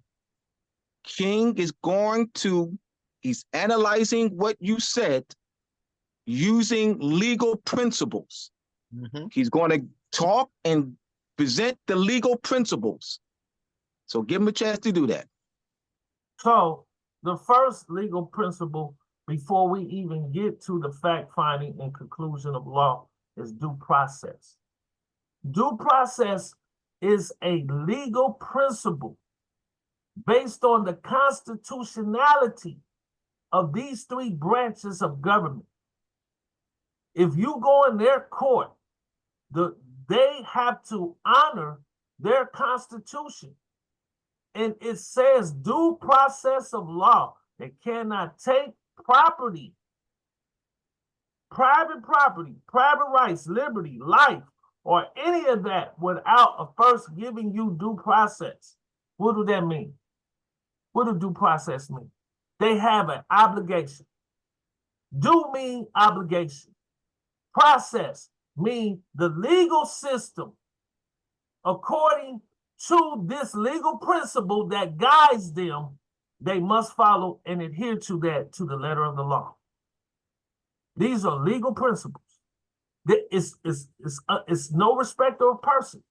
King is he's analyzing what you said using legal principles. He's going to talk and present the legal principles. So give him a chance to do that. So the first legal principle, before we even get to the fact finding and conclusion of law, is due process. Due process is a legal principle based on the constitutionality of these three branches of government. If you go in their court, they have to honor their constitution. And it says due process of law. They cannot take property, private rights, liberty, life, or any of that without first giving you due process. What do that mean? What does due process mean? They have an obligation. Due mean obligation. Process mean the legal system, according to this legal principle that guides them, they must follow and adhere to that to the letter of the law. These are legal principles. It's no respect of person,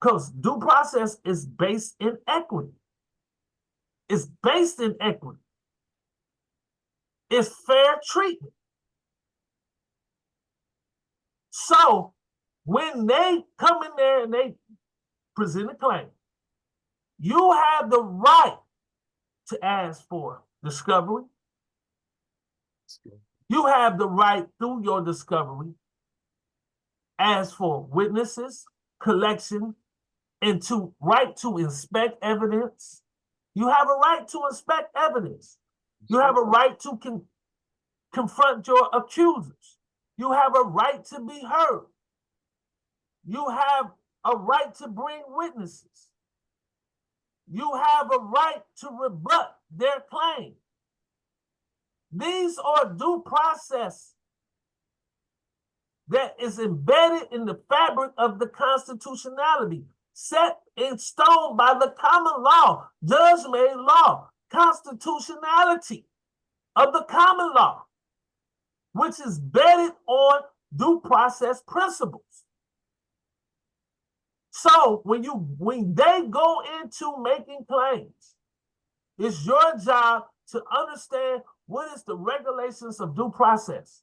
because due process is based in equity. It's based in equity. It's fair treatment. So when they come in there and they present a claim, you have the right to ask for discovery. You have the right through your discovery, ask for witnesses, collection, and to inspect evidence. You have a right to inspect evidence. You have a right to confront your accusers. You have a right to be heard. You have a right to bring witnesses. You have a right to rebut their claim. These are due process that is embedded in the fabric of the constitutionality, set in stone by the common law, judge-made law, constitutionality of the common law, which is bedded on due process principles. So when they go into making claims, it's your job to understand what is the regulations of due process.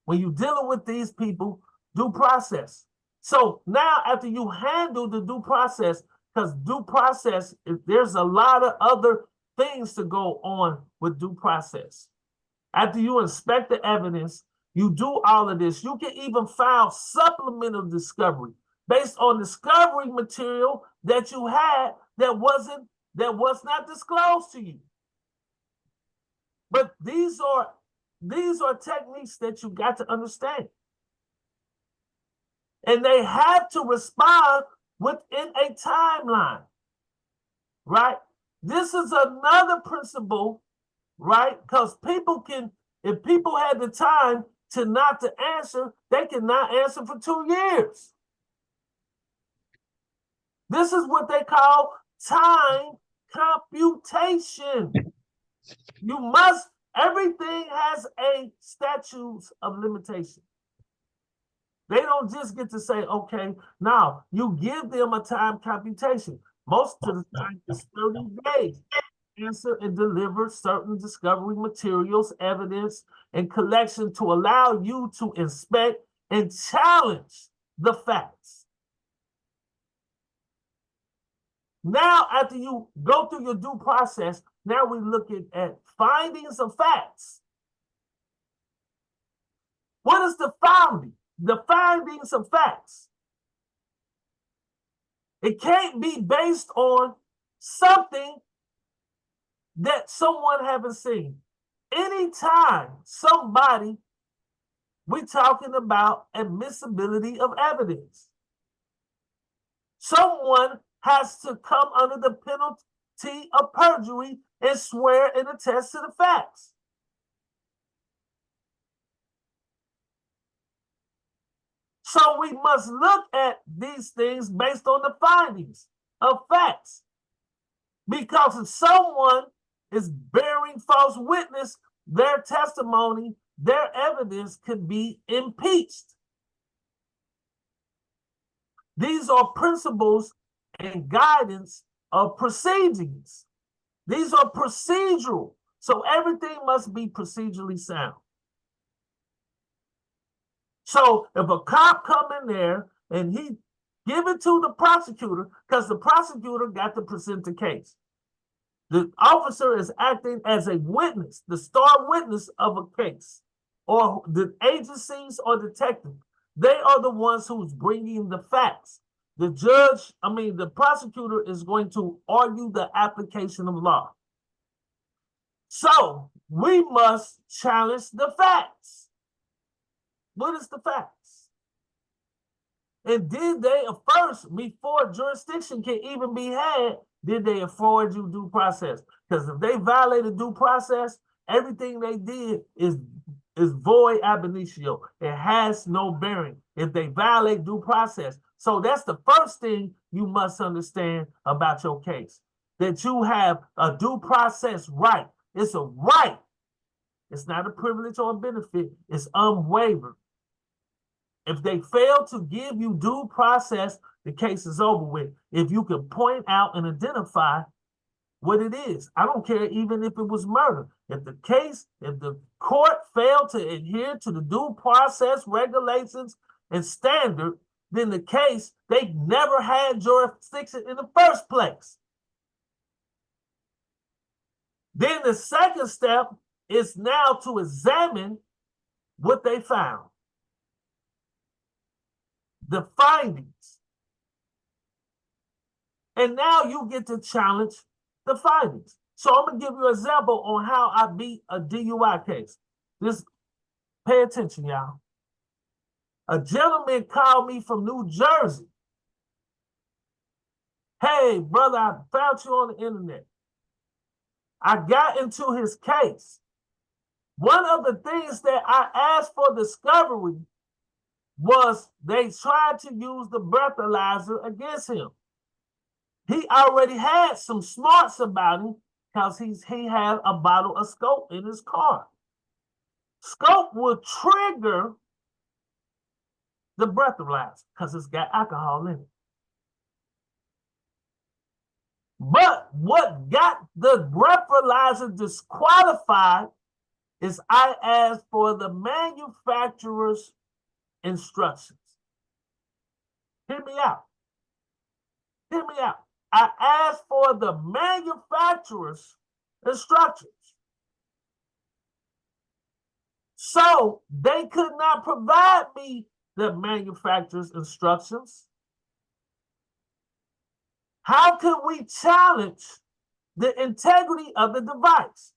When you're dealing with these people, due process. So now after you handle the due process, because due process, there's a lot of other things to go on with due process. After you inspect the evidence, you do all of this. You can even file supplemental discovery based on discovery material that you had that was not disclosed to you. But these are techniques that you got to understand. And they have to respond within a timeline, right? This is another principle, right? Because if people had the time to not to answer, they cannot answer for 2 years. This is what they call time computation. Everything has a statute of limitation. They don't just get to say, okay, now you give them a time computation. Most of the time it's 30 days. Answer and deliver certain discovery materials, evidence, and collection to allow you to inspect and challenge the facts. Now, after you go through your due process, now we look at findings of facts. What is the finding? The findings of facts. It can't be based on something that someone haven't seen. Anytime somebody, we're talking about admissibility of evidence. Someone has to come under the penalty of perjury and swear and attest to the facts. So we must look at these things based on the findings of facts. Because if someone is bearing false witness, their testimony, their evidence could be impeached. These are principles and guidance of proceedings. These are procedural. So everything must be procedurally sound. So if a cop come in there and he give it to the prosecutor, because the prosecutor got to present the case. The officer is acting as a witness, the star witness of a case, or the agencies or detective. They are the ones who's bringing the facts. The judge, the prosecutor is going to argue the application of law. So we must challenge the facts. What is the facts? And did they first, before jurisdiction can even be had, did they afford you due process? Because if they violated due process, everything they did is void ab initio. It has no bearing if they violate due process. So that's the first thing you must understand about your case, that you have a due process right. It's a right. It's not a privilege or a benefit. It's unwavering. If they fail to give you due process, the case is over with. If you can point out and identify what it is, I don't care even if it was murder. If the court failed to adhere to the due process regulations and standard, then the case, they never had jurisdiction in the first place. Then the second step is now to examine what they found. The findings. And now you get to challenge the findings. So I'm going to give you an example on how I beat a DUI case. Just pay attention, y'all. A gentleman called me from New Jersey. Hey, brother, I found you on the internet. I got into his case. One of the things that I asked for discovery was they tried to use the breathalyzer against him. He already had some smarts about him because he had a bottle of scope in his car. Scope will trigger the breathalyzer because it's got alcohol in it. But what got the breathalyzer disqualified is I asked for the manufacturer's instructions. Hear me out. Hear me out. I asked for the manufacturer's instructions. So they could not provide me the manufacturer's instructions. How could we challenge the integrity of the device?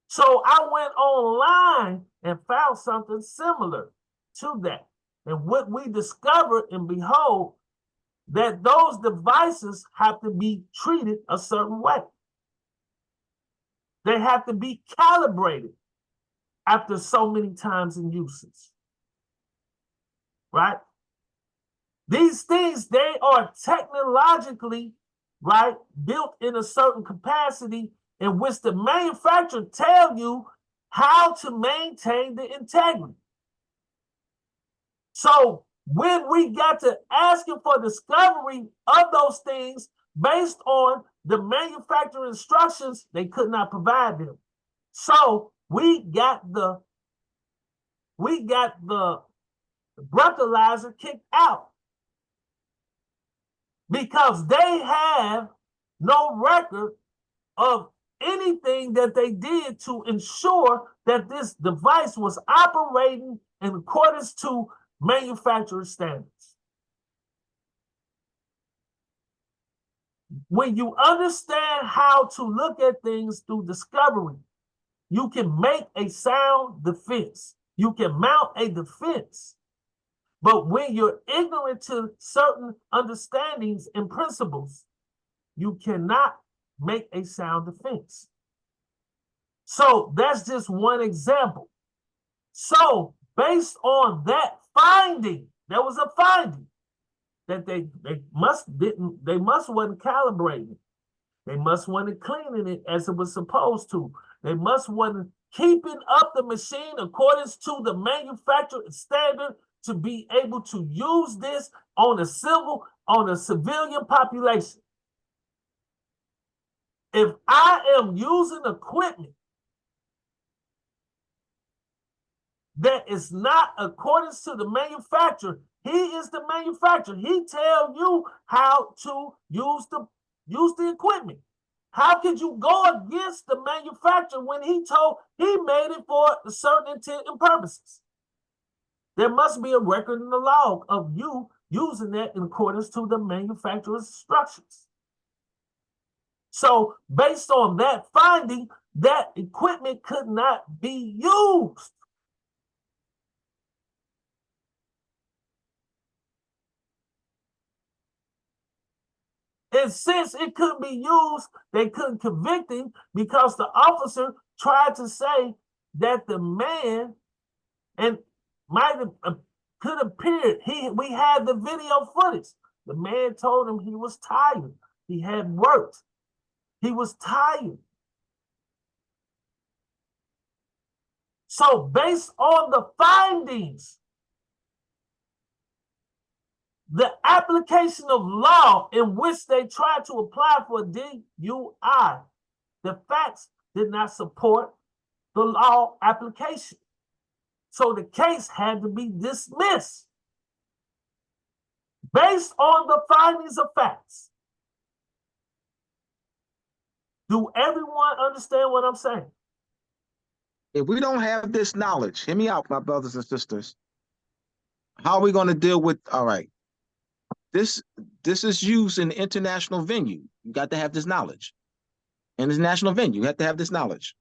So I went online and found something similar to that. And what we discovered, and behold, that those devices have to be treated a certain way. They have to be calibrated after so many times in usage. Right? These things, they are technologically, right, built in a certain capacity in which the manufacturer tell you how to maintain the integrity. So when we got to asking for discovery of those things based on the manufacturer instructions, they could not provide them. So we got the breathalyzer kicked out because they have no record of anything that they did to ensure that this device was operating in accordance to manufacturer standards. When you understand how to look at things through discovery, you can make a sound defense. You can mount a defense. But when you're ignorant to certain understandings and principles, you cannot make a sound defense. So that's just one example. So based on that finding, there was a finding that they must wasn't calibrating. They must wasn't cleaning it as it was supposed to. They must wasn't keeping up the machine according to the manufacturer standard to be able to use this on a civilian population. If I am using equipment that is not according to the manufacturer, he is the manufacturer. He tell you how to use the equipment. How could you go against the manufacturer when he made it for a certain intent and purposes? There must be a record in the log of you using that in accordance to the manufacturer's instructions. So based on that finding, that equipment could not be used. And since it couldn't be used, they couldn't convict him because the officer tried to say that the man could appear. We had the video footage. The man told him he was tired. He had worked. He was tired. So based on the findings, the application of law in which they tried to apply for DUI, the facts did not support the law application. So the case had to be dismissed based on the findings of facts. Do everyone understand what I'm saying? If we don't have this knowledge, hear me out, my brothers and sisters. How are we going to deal with, all right, this is used in international venue. You got to have this knowledge. In this national venue, you have to have this knowledge.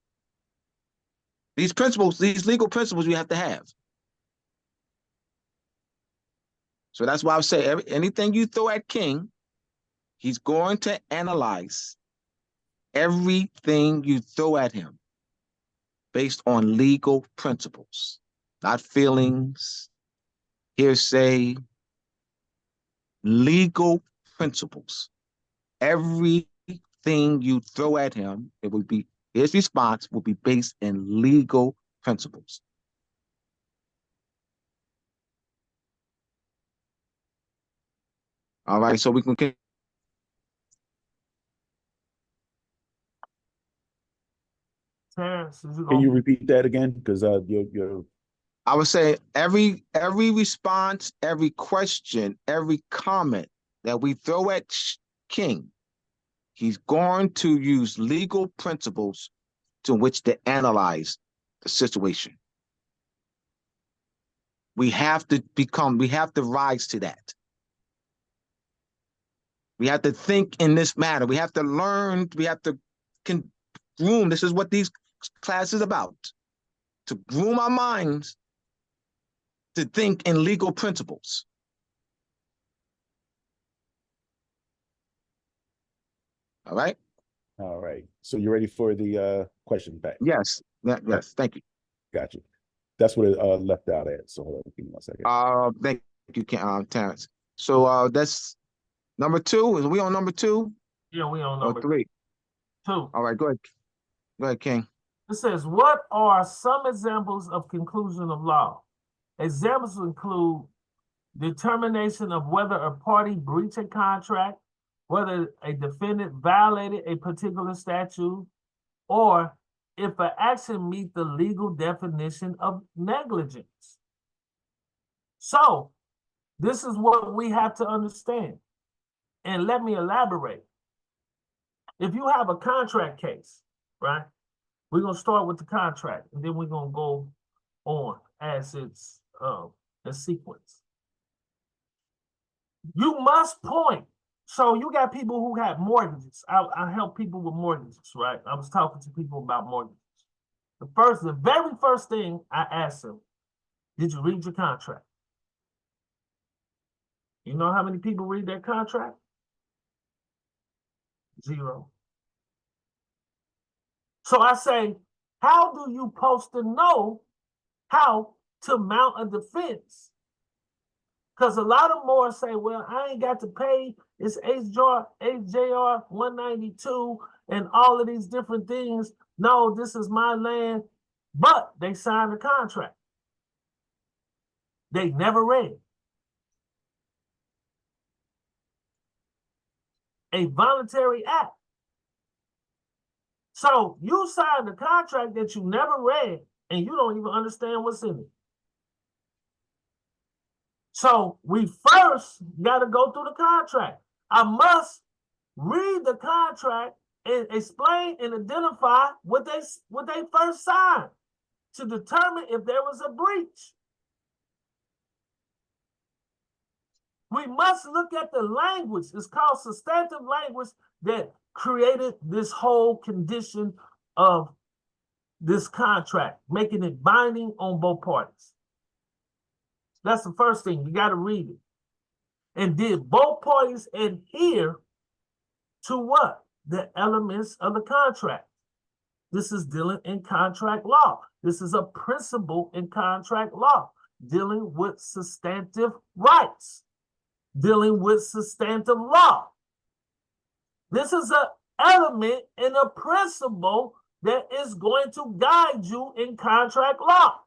These principles, these legal principles you have to have. So that's why I say anything you throw at King, he's going to analyze everything you throw at him based on legal principles, not feelings, hearsay, legal principles. Everything you throw at him, it would be, his response will be based in legal principles. All right, so we can. Terrence, Can you repeat that again? Because you're. I would say every response, every question, every comment that we throw at King, he's going to use legal principles to which to analyze the situation. We have to rise to that. We have to think in this matter. We have to learn, we have to groom. This is what these classes about, to groom our minds to think in legal principles. All right? All right. So you're ready for the question back? Yes. Yes. Thank you. Gotcha. That's what it left out at. So hold on, give me 1 second. Thank you, Terrence. So that's number 2. Is we on number 2? Yeah, we on number 3. 2. All right, go ahead. Go ahead, King. It says, what are some examples of conclusion of law? Examples include determination of whether a party breached a contract, whether a defendant violated a particular statute, or if an action meets the legal definition of negligence. So, this is what we have to understand. And let me elaborate. If you have a contract case, right? We're going to start with the contract, and then we're going to go on as it's a sequence. You must point. So you got people who have mortgages. I help people with mortgages, right? I was talking to people about mortgages. The very first thing I asked them, did you read your contract? You know how many people read their contract? 0. So I say, how do you supposed to know how to mount a defense? Because a lot of more say, well, I ain't got to pay, it's HJR 192 and all of these different things. No, this is my land. But they signed a contract. They never read. A voluntary act. So you signed a contract that you never read and you don't even understand what's in it. So we first got to go through the contract. I must read the contract and explain and identify what they first signed to determine if there was a breach. We must look at the language. It's called substantive language that created this whole condition of this contract, making it binding on both parties. That's the first thing. You got to read it. And did both parties adhere to what? The elements of the contract. This is dealing in contract law. This is a principle in contract law, dealing with substantive rights, dealing with substantive law. This is an element and a principle that is going to guide you in contract law.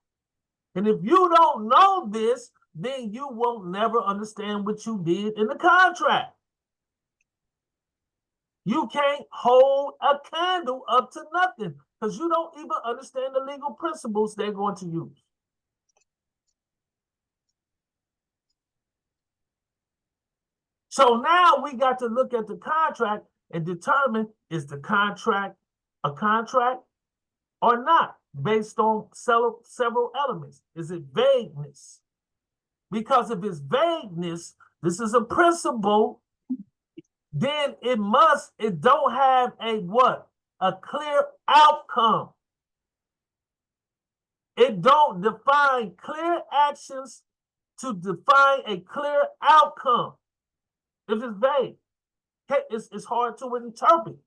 And if you don't know this, then you won't never understand what you did in the contract. You can't hold a candle up to nothing because you don't even understand the legal principles they're going to use. So now we got to look at the contract and determine, is the contract a contract or not, based on several elements. Is it vagueness? Because if it's vagueness, this is a principle, then it don't have a what? A clear outcome. It don't define clear actions to define a clear outcome. If it's vague, it's hard to interpret.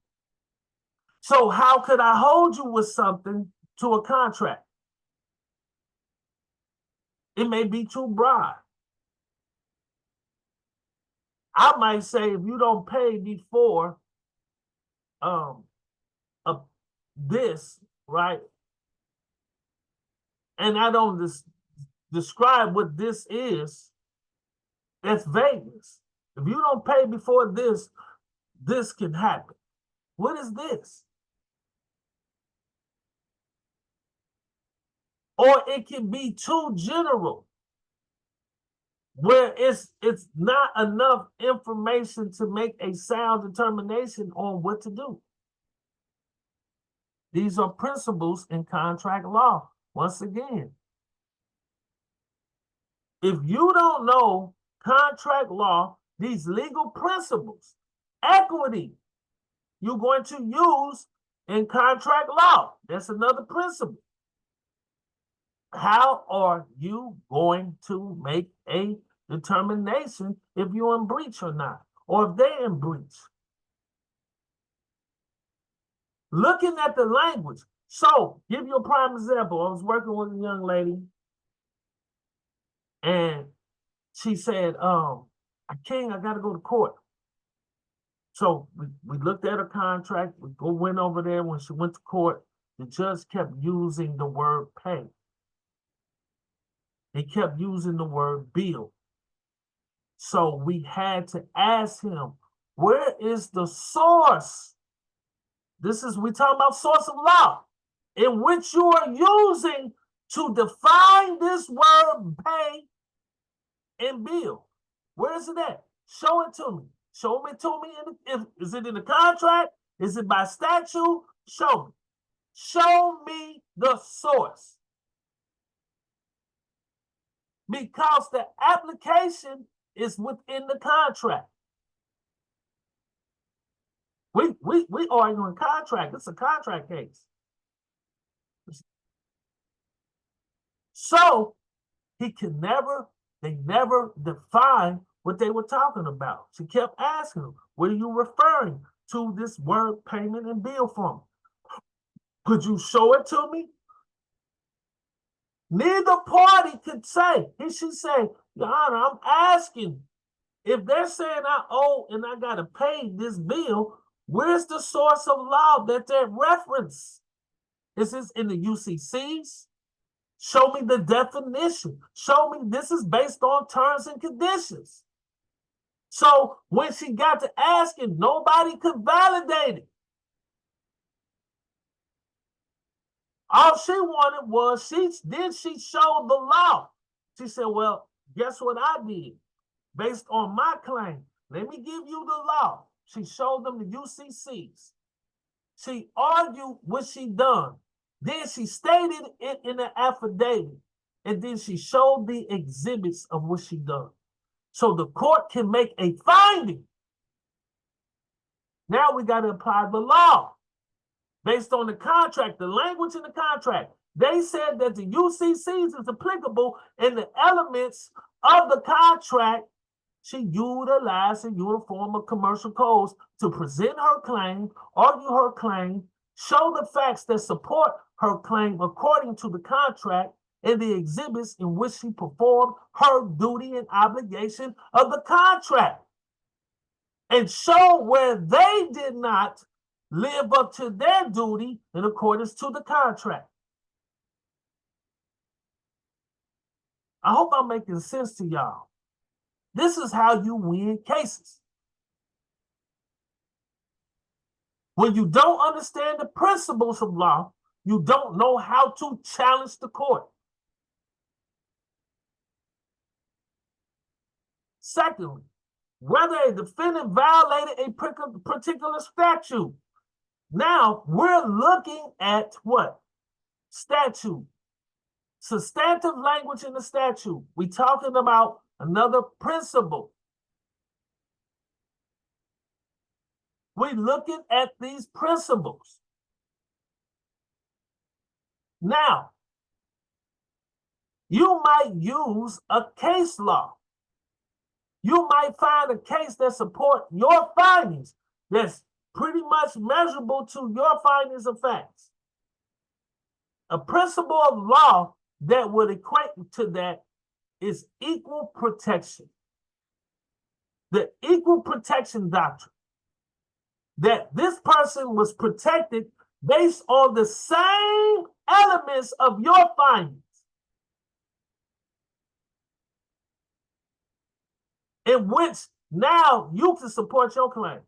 So how could I hold you with something to a contract? It may be too broad. I might say if you don't pay before this, right? And I don't describe what this is, that's vagueness. If you don't pay before this, this can happen. What is this? Or it can be too general, where it's not enough information to make a sound determination on what to do. These are principles in contract law. Once again, if you don't know contract law, these legal principles, equity, you're going to use in contract law. That's another principle. How are you going to make a determination if you're in breach or not, or if they're in breach? Looking at the language. So, give you a prime example. I was working with a young lady, and she said, King, I got to go to court. So we looked at her contract. We went over there. When she went to court, the judge kept using the word pay. He kept using the word bill. So we had to ask him, where is the source? We talking about source of law in which you are using to define this word pay and bill. Where is it at? Show it to me. Show it to me. Is it in the contract? Is it by statute? Show me. Show me the source. Because the application is within the contract. We arguing contract. It's a contract case. So they never defined what they were talking about. She kept asking him, what are you referring to this word payment and bill from? Could you show it to me? Neither party could say. She said, Your Honor, I'm asking, if they're saying I owe and I got to pay this bill, where's the source of law that they reference? Is this in the UCCs? Show me the definition. Show me this is based on terms and conditions. So when she got to asking, nobody could validate it. All she wanted was, she showed the law. She said, well, guess what I did? Based on my claim, let me give you the law. She showed them the UCCs. She argued what she done. Then she stated it in the affidavit. And then she showed the exhibits of what she done. So the court can make a finding. Now we got to apply the law based on the contract, the language in the contract. They said that the UCCs is applicable in the elements of the contract. She utilized a uniform of commercial codes to present her claim, argue her claim, show the facts that support her claim according to the contract and the exhibits in which she performed her duty and obligation of the contract, and show where they did not live up to their duty in accordance to the contract. I hope I'm making sense to y'all. This is how you win cases. When you don't understand the principles of law, you don't know how to challenge the court. Secondly, whether a defendant violated a particular statute. Now, we're looking at what? Statute. Substantive language in the statute. We're talking about another principle. We're looking at these principles. Now, you might use a case law. You might find a case that supports your findings, that's pretty much measurable to your findings of facts. A principle of law that would equate to that is equal protection. The equal protection doctrine. That this person was protected based on the same elements of your findings. In which now you can support your claim.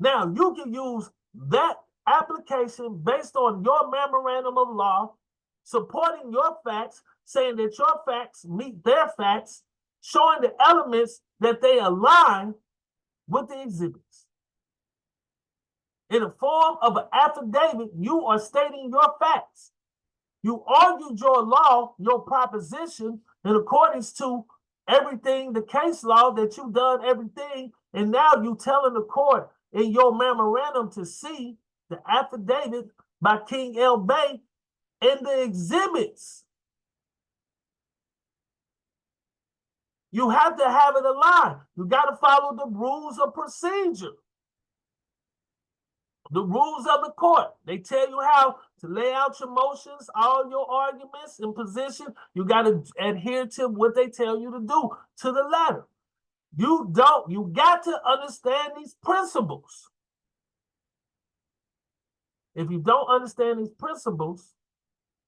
Now you can use that application based on your memorandum of law, supporting your facts, saying that your facts meet their facts, showing the elements that they align with the exhibits. In the form of an affidavit, you are stating your facts. You argued your law, your proposition, in accordance to everything, the case law that you've done, everything, and now you telling the court in your memorandum to see the affidavit by Keng El Bey and the exhibits. You have to have it aligned. You got to follow the rules of procedure. The rules of the court. They tell you how to lay out your motions, all your arguments in position. You got to adhere to what they tell you to do to the letter. You got to understand these principles. If you don't understand these principles,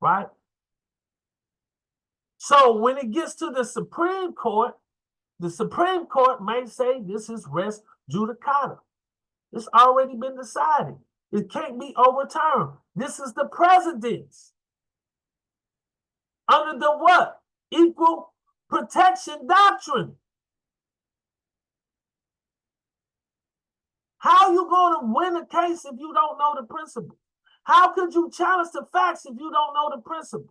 right? So when it gets to the Supreme Court, the Supreme Court may say this is res judicata. It's already been decided. It can't be overturned. This is the president's. Under the what? Equal protection doctrine. How you going to win a case if you don't know the principles? How could you challenge the facts if you don't know the principles?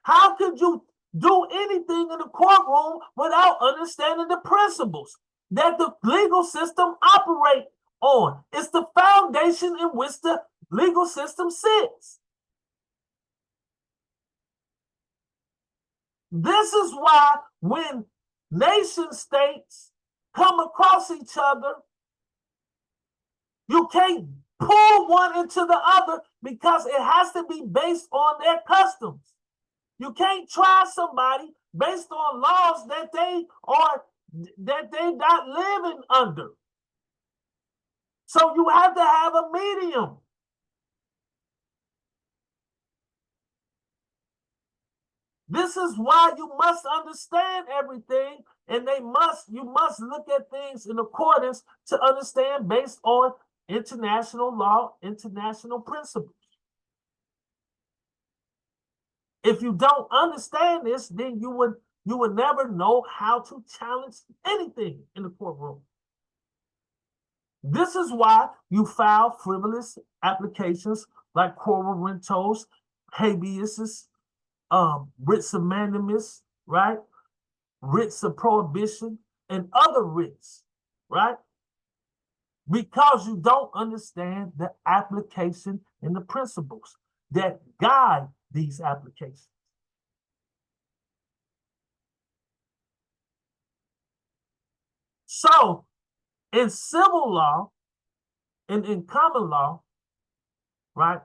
How could you do anything in the courtroom without understanding the principles that the legal system operates on? It's the foundation in which the legal system sits. This is why when nation states come across each other, you can't pull one into the other because it has to be based on their customs. You can't try somebody based on laws that they're not living under. So you have to have a medium. This is why you must understand everything, and you must look at things in accordance to understand based on international law, international principles. If you don't understand this, then you would never know how to challenge anything in the courtroom. This is why you file frivolous applications like quo warrantos, habeas, writs of mandamus, right? Writs of prohibition and other writs, right? Because you don't understand the application and the principles that guide these applications. So, in civil law and in common law, right?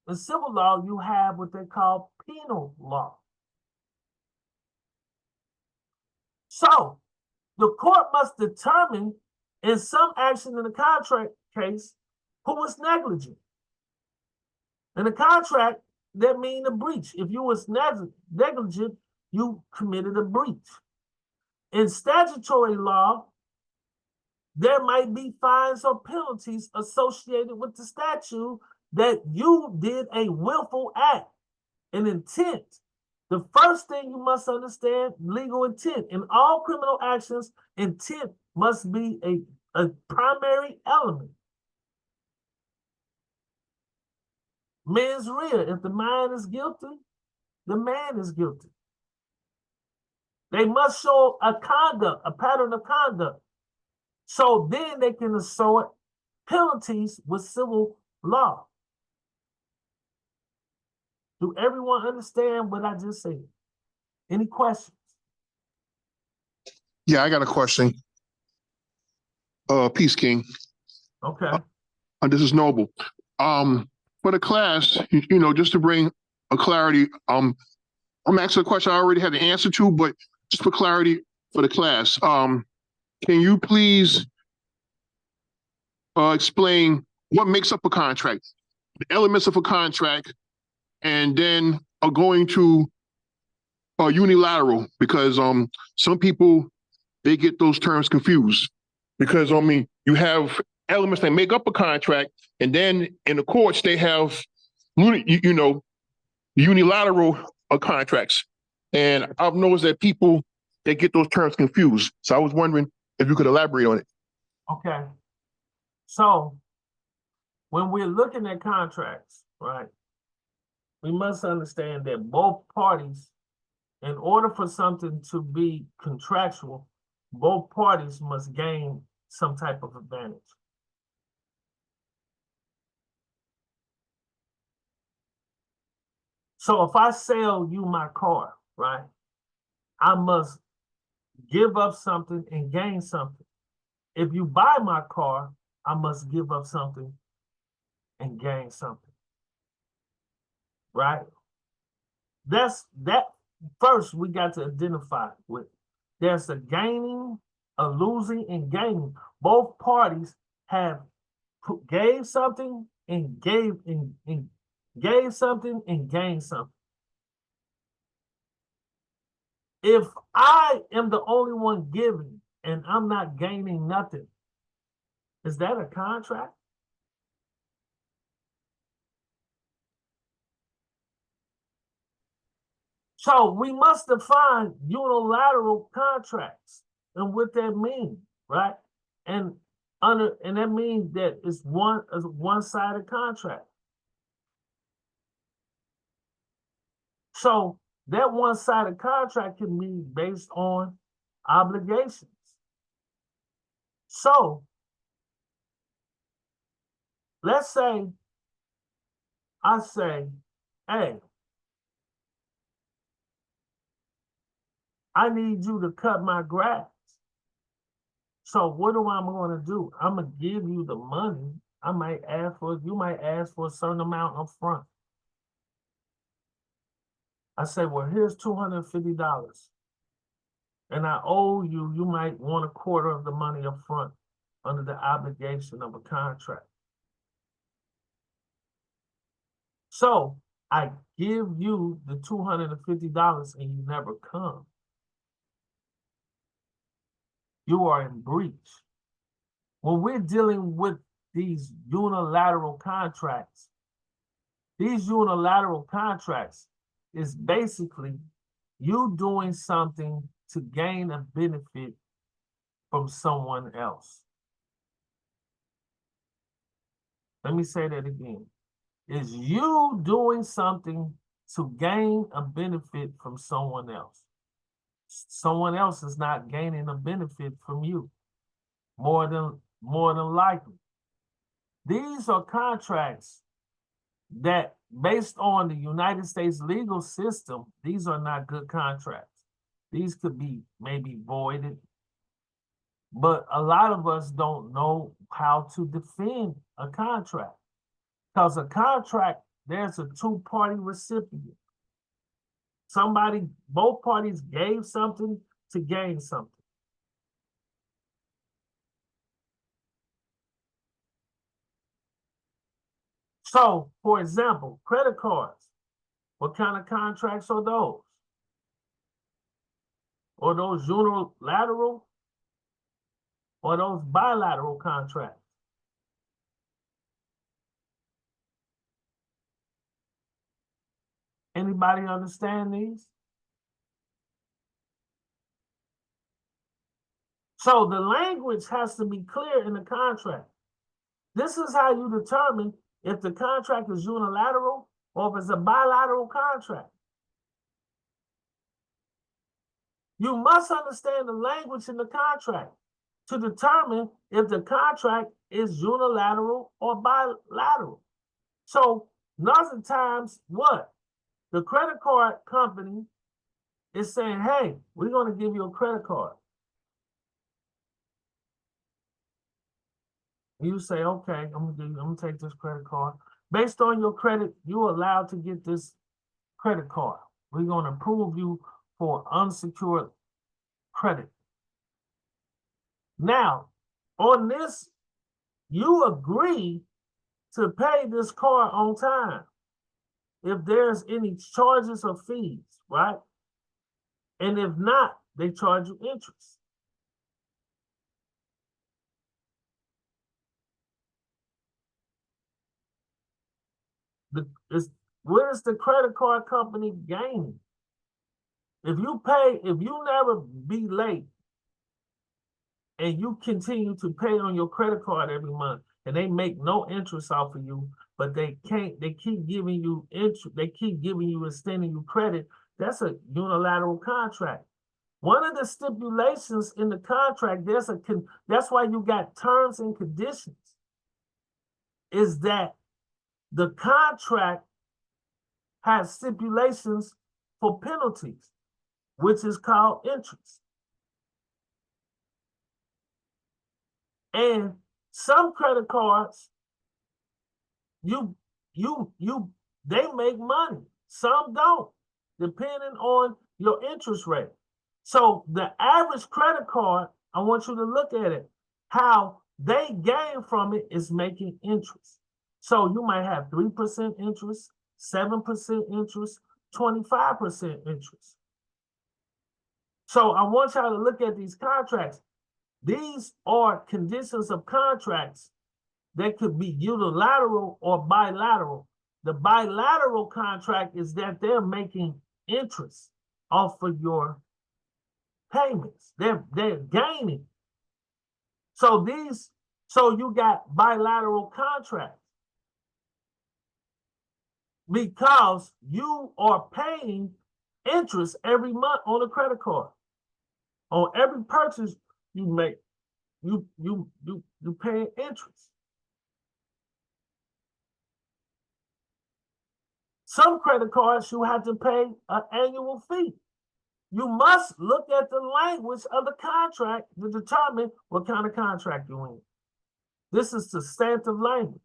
In civil law, you have what they call penal law. So, the court must determine in some action in the contract case who was negligent. In a contract, that means a breach. If you was negligent, you committed a breach. In statutory law, there might be fines or penalties associated with the statute that you did a willful act, an intent. The first thing you must understand, legal intent. In all criminal actions, intent must be a primary element. Mens rea, if the mind is guilty, the man is guilty. They must show a conduct, a pattern of conduct. So then they can assert penalties with civil law. Do everyone understand what I just said? Any questions? Yeah, I got a question. Peace, King. Okay. This is Noble. For the class, just to bring a clarity, I'm asking a question I already had the answer to, but just for clarity for the class, can you please explain what makes up a contract, the elements of a contract, and then going to unilateral, because some people, they get those terms confused, because you have elements that make up a contract, and then in the courts they have unilateral contracts, and I've noticed that people, they get those terms confused. So I was wondering if you could elaborate on it. Okay. So when we're looking at contracts, right, we must understand that both parties, in order for something to be contractual, both parties must gain some type of advantage. So if I sell you my car, right, I must give up something and gain something. If you buy my car, I must give up something and gain something, right? That first we got to identify with. There's a gaining, a losing, and gaining. Both parties have gave something and gave something and gained something. If I am the only one giving and I'm not gaining nothing. Is that a contract? So we must define unilateral contracts and what that means, right? And that means that it's a one-sided contract. So that one-sided contract can be based on obligations. So let's say I say, hey, I need you to cut my grass. So what am I going to do? I'm going to give you the money. You might ask for a certain amount up front. I say, well, here's $250. And I owe you, you might want a quarter of the money up front under the obligation of a contract. So I give you the $250 and you never come. You are in breach. When we're dealing with these unilateral contracts is basically you doing something to gain a benefit from someone else. Let me say that again. Is you doing something to gain a benefit from someone else. Someone else is not gaining a benefit from you, more than likely. These are contracts that, based on the United States legal system, these are not good contracts. These could be maybe voided, but a lot of us don't know how to defend a contract. Because a contract, there's a two-party recipient. Both parties gave something to gain something. So, for example, credit cards. What kind of contracts are those? Are those unilateral? Or those bilateral contracts? Anybody understand these? So the language has to be clear in the contract. This is how you determine if the contract is unilateral or if it's a bilateral contract. You must understand the language in the contract to determine if the contract is unilateral or bilateral. So, lots of times, what? The credit card company is saying, hey, we're going to give you a credit card. You say, okay, I'm gonna take this credit card. Based on your credit, you're allowed to get this credit card. We're going to approve you for unsecured credit. Now, on this, you agree to pay this card on time if there's any charges or fees, right? And if not, they charge you interest. What is the credit card company gaining? If you never be late and you continue to pay on your credit card every month and they make no interest off of you, but they keep giving you interest, extending you credit, that's a unilateral contract. One of the stipulations in the contract, that's why you got terms and conditions, is that the contract has stipulations for penalties, which is called interest. And some credit cards, they make money. Some don't, depending on your interest rate. So the average credit card, I want you to look at it. How they gain from it is making interest. So you might have 3% interest, 7% interest, 25% interest. So I want y'all to look at these contracts. These are conditions of contracts that could be unilateral or bilateral. The bilateral contract is that they're making interest off of your payments. They're gaining. So you got bilateral contracts because you are paying interest every month on a credit card. On every purchase you make, you pay interest. Some credit cards you have to pay an annual fee. You must look at the language of the contract to determine what kind of contract you're in. This is substantive language.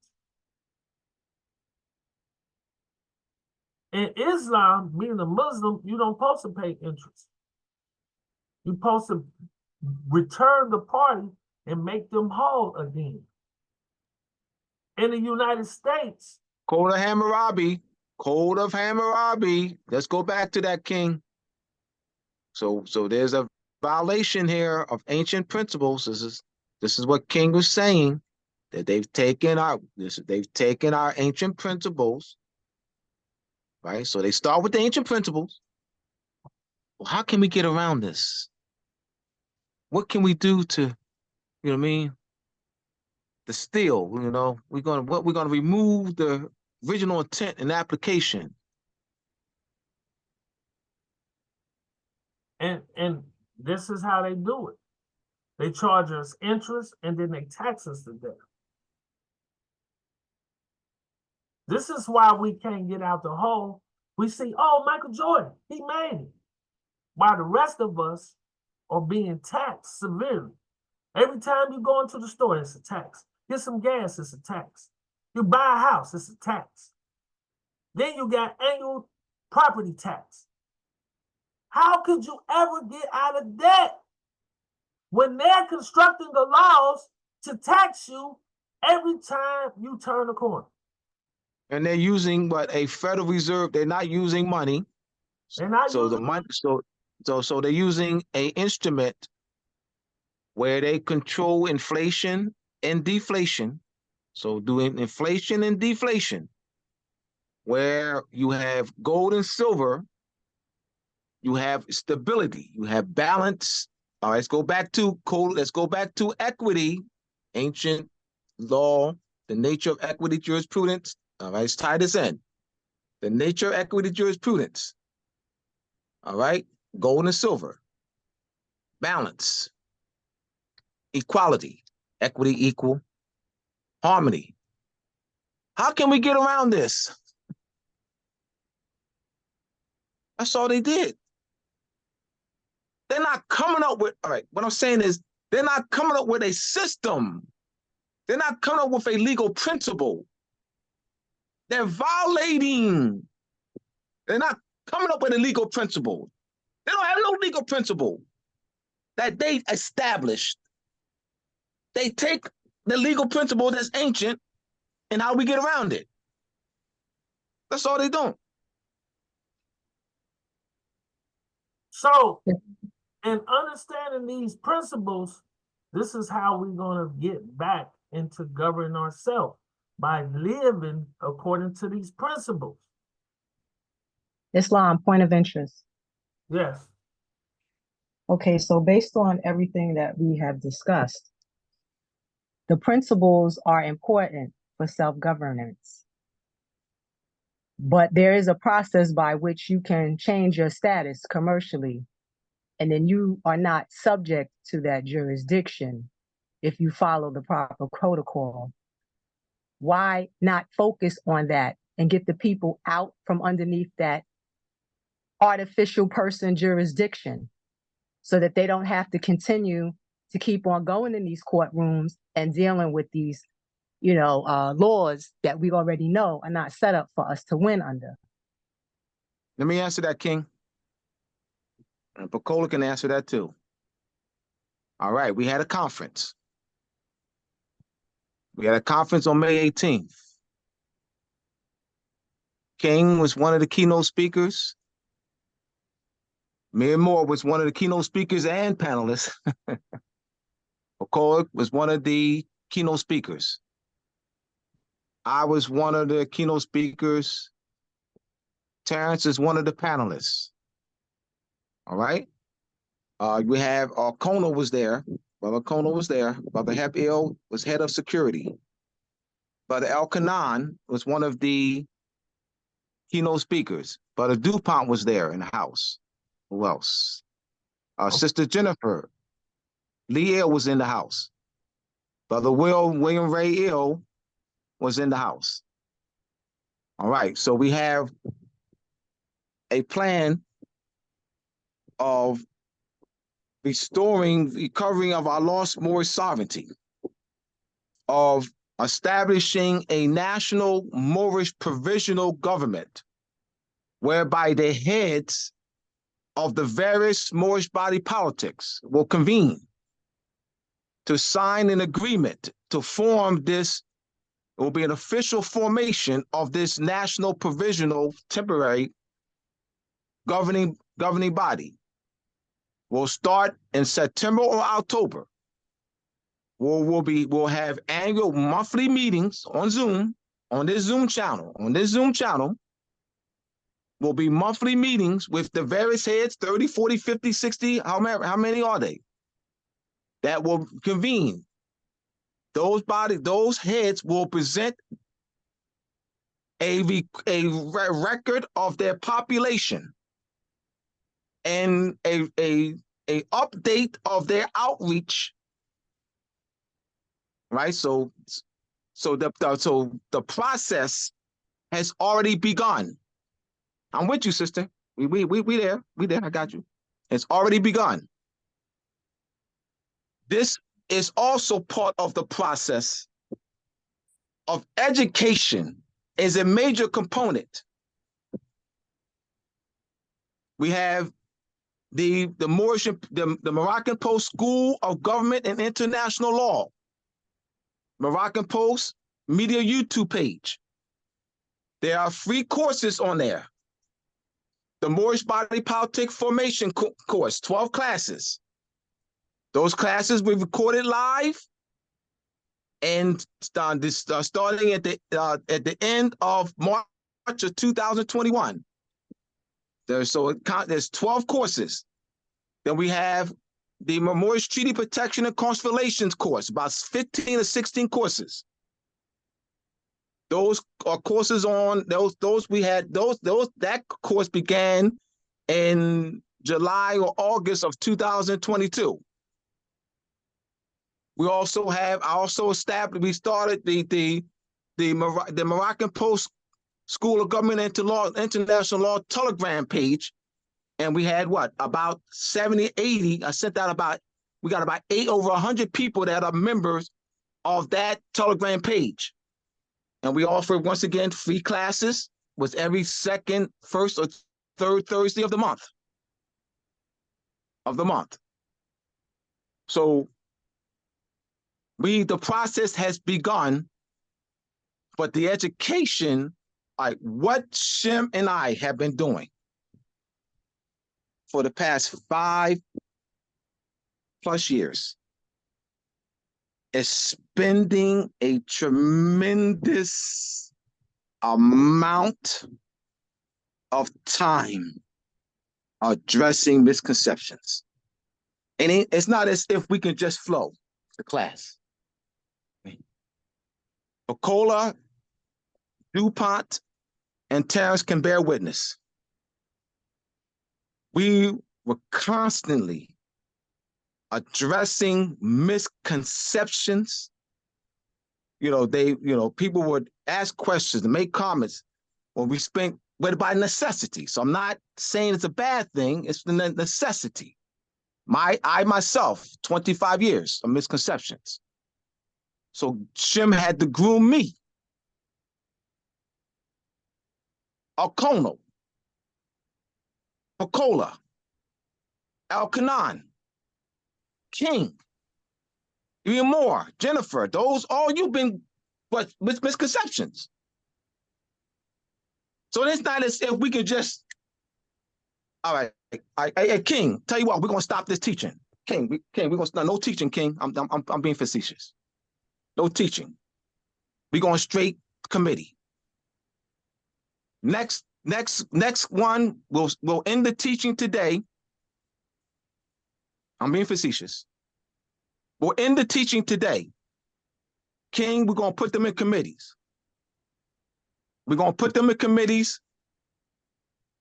In Islam, being a Muslim, you don't supposed to pay interest. You're supposed to return the party and make them whole again. In the United States, Code of Hammurabi. Code of Hammurabi. Let's go back to that, King. So there's a violation here of ancient principles. This is what King was saying, that they've taken our ancient principles, right? So they start with the ancient principles. Well, how can we get around this? What can we do to, you know what I mean? The still, you know, we're gonna remove the original intent and application. and this is how they do it. They charge us interest and then they tax us to death. This is why we can't get out the hole. We see, oh, Michael Jordan, he made it. While the rest of us are being taxed severely. Every time you go into the store, it's a tax. Get some gas, it's a tax. You buy a house, it's a tax. Then you got annual property tax. How could you ever get out of debt when they're constructing the laws to tax you every time you turn a corner? And they're using a Federal Reserve. They're not using money. They're not so using the money. So they're using an instrument where they control inflation and deflation. So doing inflation and deflation, where you have gold and silver, you have stability, you have balance. All right, let's go back to code. Let's go back to equity, ancient law, the nature of equity jurisprudence. All right, let's tie this in. The nature of equity jurisprudence. All right, gold and silver, balance, equality, equity equal, harmony. How can we get around this? That's all they did. They're not coming up with, all right, what I'm saying is they're not coming up with a system. They're not coming up with a legal principle. They're violating. They're not coming up with a legal principle. They don't have no legal principle that they established. They take the legal principle that's ancient and how we get around it. That's all they do. So, in understanding these principles, this is how we're going to get back into governing ourselves, by living according to these principles. Islam, point of interest. Yes. Okay, so based on everything that we have discussed, the principles are important for self-governance. But there is a process by which you can change your status commercially, and then you are not subject to that jurisdiction if you follow the proper protocol. Why not focus on that and get the people out from underneath that artificial person jurisdiction so that they don't have to continue to keep on going in these courtrooms and dealing with these, laws that we already know are not set up for us to win under? Let me answer that, King. And Pacola can answer that too. All right, we had a conference. We had a conference on May 18th. King was one of the keynote speakers. Mir Moore was one of the keynote speakers and panelists. Okola was one of the keynote speakers. I was one of the keynote speakers. Terrence is one of the panelists. All right. We have Kona was there. Brother Kona was there. Brother Heb-Il was head of security. Brother El-Kanan was one of the keynote speakers. Brother DuPont was there in the house. Who else? Sister Jennifer Lee Ill was in the house. Brother William Ray Ill was in the house. All right, so we have a plan of recovering of our lost Moorish sovereignty, of establishing a national Moorish provisional government, whereby the heads of the various Moorish body politics will convene to sign an agreement to form this. It will be an official formation of this national provisional temporary governing body. We'll start in September or October. We'll have annual monthly meetings on Zoom, on this Zoom channel. Will be monthly meetings with the various heads, 30, 40, 50, 60, how many are they? That will convene. Those heads will present a record of their population and a update of their outreach. Right, so the process has already begun. I'm with you, sister. We there. I got you. It's already begun. This is also part of the process of education, is a major component. We have the Moorish, the Moroccan Post School of Government and International Law, Moroccan Post Media YouTube page. There are free courses on there. The Moorish Body Politic Formation course, 12 classes. Those classes we recorded live, and starting at the end of March of 2021. There's 12 courses. Then we have the Moorish Treaty Protection and Constellations course, about 15 or 16 courses. Those are courses on that course began in July or August of 2022. We started the Moroccan Post School of Government and International Law Telegram page, and we had about 70, 80. We got about over 100 people that are members of that Telegram page. And we offer, once again, free classes with every second, first, or third Thursday of the month. So the process has begun, but the education, like what Shem and I have been doing for the past 5+ years, is spending a tremendous amount of time addressing misconceptions. And it's not as if we can just flow the class. Okola, DuPont, and Terrence can bear witness. We were constantly addressing misconceptions. People would ask questions and make comments when we spent, but by necessity. So I'm not saying it's a bad thing, it's the necessity. I myself, 25 years of misconceptions. So Shem had to groom me. Okola, El-Kanan, King, even more, Jennifer, those all you've been misconceptions. So it's not as if we can just, all right, King, tell you what, we're gonna stop this teaching. King, we're gonna start no teaching, King. I'm being facetious. No teaching. We're going straight committee. Next one, we'll end the teaching today. I'm being facetious. We'll end the teaching today. King, we're gonna put them in committees. We're gonna put them in committees,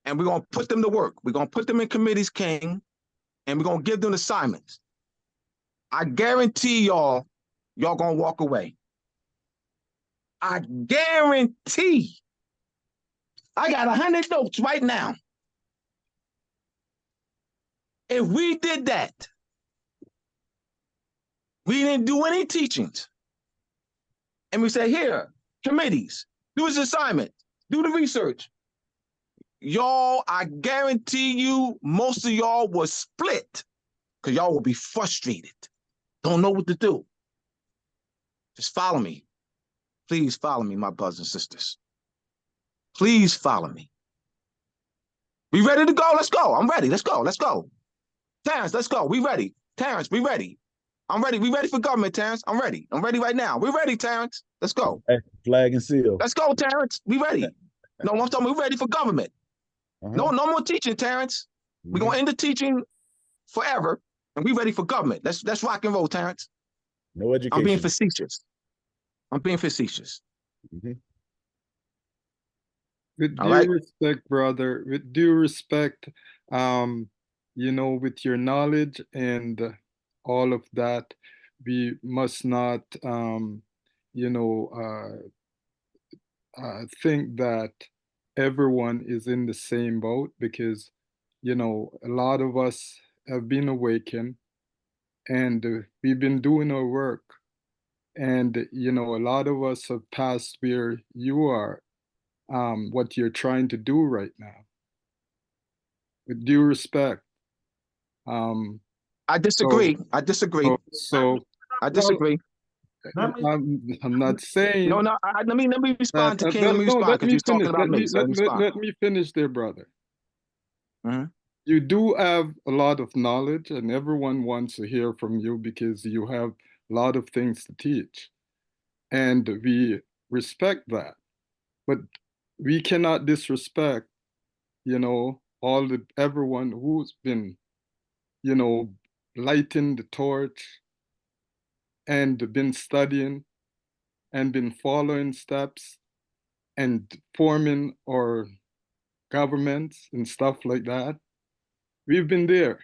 and we're gonna put them to work. We're gonna put them in committees, King, and we're gonna give them assignments. I guarantee y'all gonna walk away. I guarantee. I got 100 notes right now. If we did that, we didn't do any teachings, and we say, here, committees, do this assignment, do the research. Y'all, I guarantee you, most of y'all will split because y'all will be frustrated, don't know what to do. Just follow me. Please follow me, my brothers and sisters. Please follow me. We ready to go? Let's go. I'm ready. Let's go. Let's go. Terrence, let's go. We ready. Terrence, we ready. I'm ready. We ready for government, Terrence. I'm ready. I'm ready right now. We're ready, Terrence. Let's go. Hey, flag and seal. Let's go, Terrence. We ready. No, I'm talking. We're ready for government. No more teaching, Terrence. We're gonna end the teaching forever, and we ready for government. Let's rock and roll, Terrence. No education. I'm being facetious. I'm being facetious. With All due right. respect, brother, with due respect, you know, with your knowledge and all of that, we must not, you know, think that everyone is in the same boat, because, you know, a lot of us have been awakened and we've been doing our work. And, you know, a lot of us have passed where you are, what you're trying to do right now. With due respect. I disagree. I disagree. I disagree. I'm not saying. No, let me respond to King. Let me No, respond because he's talking about me. So let me finish there, brother. You do have a lot of knowledge, and everyone wants to hear from you because you have a lot of things to teach. And we respect that. But we cannot disrespect, you know, everyone who's been, you know, lighting the torch and been studying and been following steps and forming our governments and stuff like that. We've been there.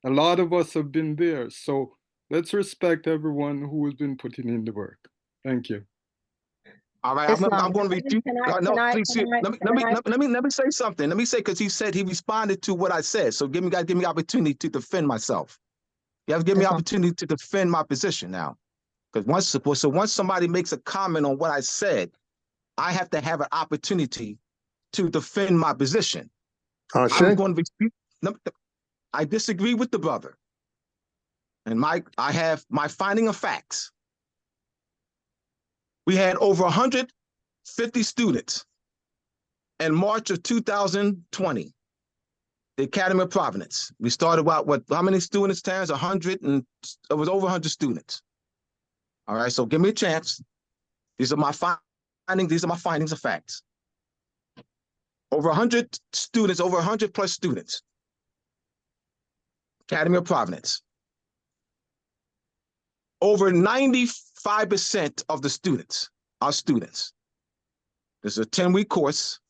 A lot of us have been there. So let's respect everyone who has been putting in the work. Thank you. All right, I'm going to refute. Let me say something. Let me say, because he said he responded to what I said. So you gotta give me opportunity to defend myself. You have to give me opportunity to defend my position now. Because once somebody makes a comment on what I said, I have to have an opportunity to defend my position. I'm going to refute. I disagree with the brother. And I have my finding of facts. We had over 150 students in March of 2020, the Academy of Providence. We started out with how many students, Terrence? 100, and it was over 100 students. All right, so give me a chance. These are my findings. These are my findings of facts. Over 100 students, over 100 plus students. Academy of Providence. Over 95% of the students are students. This is a 10-week course.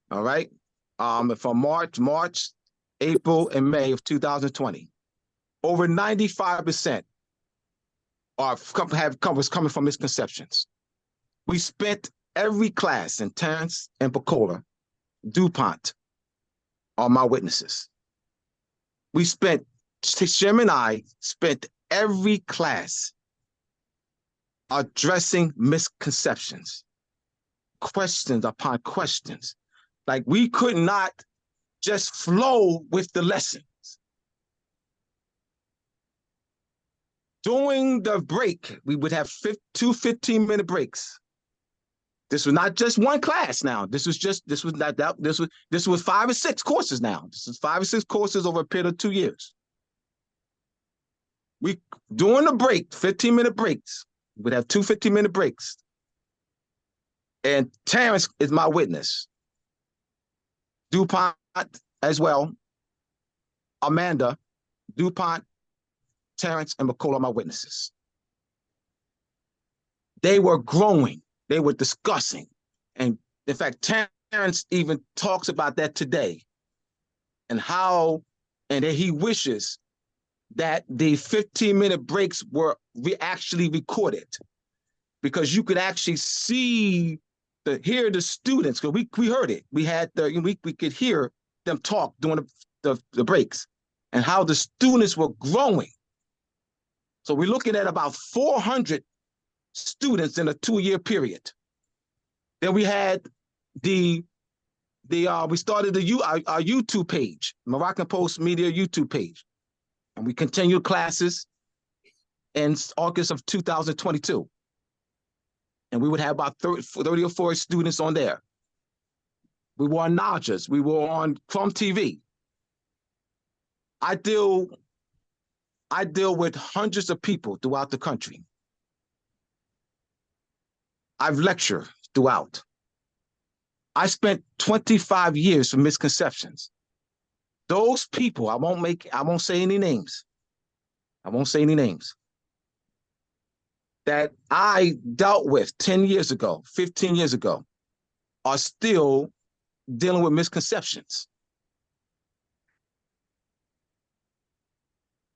All right. From March, April, and May of 2020. Over 95% was coming from misconceptions. We spent every class, and Terrence and Bacola, DuPont are my witnesses. Shim and I spent every class addressing misconceptions, questions upon questions. Like, we could not just flow with the lessons. During the break, we would have two 15-minute breaks. This was not just one class now. This was 5 or 6 courses now. This is 5 or 6 courses over a period of 2 years. we during the break, 15-minute breaks, we'd have two 15-minute breaks. And Terrence is my witness. DuPont as well. Amanda, DuPont, Terrence, and McCall are my witnesses. They were growing. They were discussing. And in fact, Terrence even talks about that today and how, and that he wishes that the 15-minute breaks were actually recorded because you could actually see hear the students, because we heard it. We had we could hear them talk during the breaks and how the students were growing. So we're looking at about 400 students in a 2-year period. Then we had we started our YouTube page, Moroccan Post Media YouTube page, and we continued classes in August of 2022. And we would have about 30 or 40 students on there. We were on Najas. We were on Chrome TV. I deal with hundreds of people throughout the country. I've lectured throughout. I spent 25 years for misconceptions. Those people, I won't say any names. I won't say any names. That I dealt with 10 years ago, 15 years ago, are still dealing with misconceptions.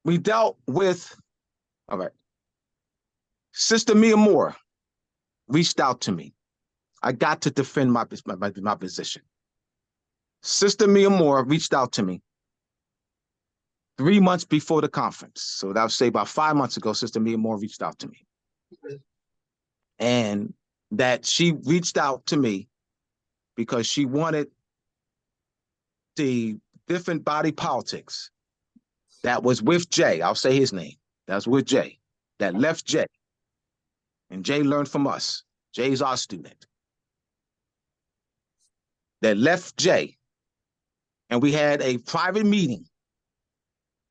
We dealt with, all right, Sister Mia Moore reached out to me. I got to defend my position. Sister Mia Moore reached out to me 3 months before the conference. So that would say about 5 months ago, Sister Mia Moore reached out to me. And that she reached out to me because she wanted the different body politics that was with Jay. I'll say his name. That's with Jay. That left Jay. And Jay learned from us. Jay's our student. That left Jay. And we had a private meeting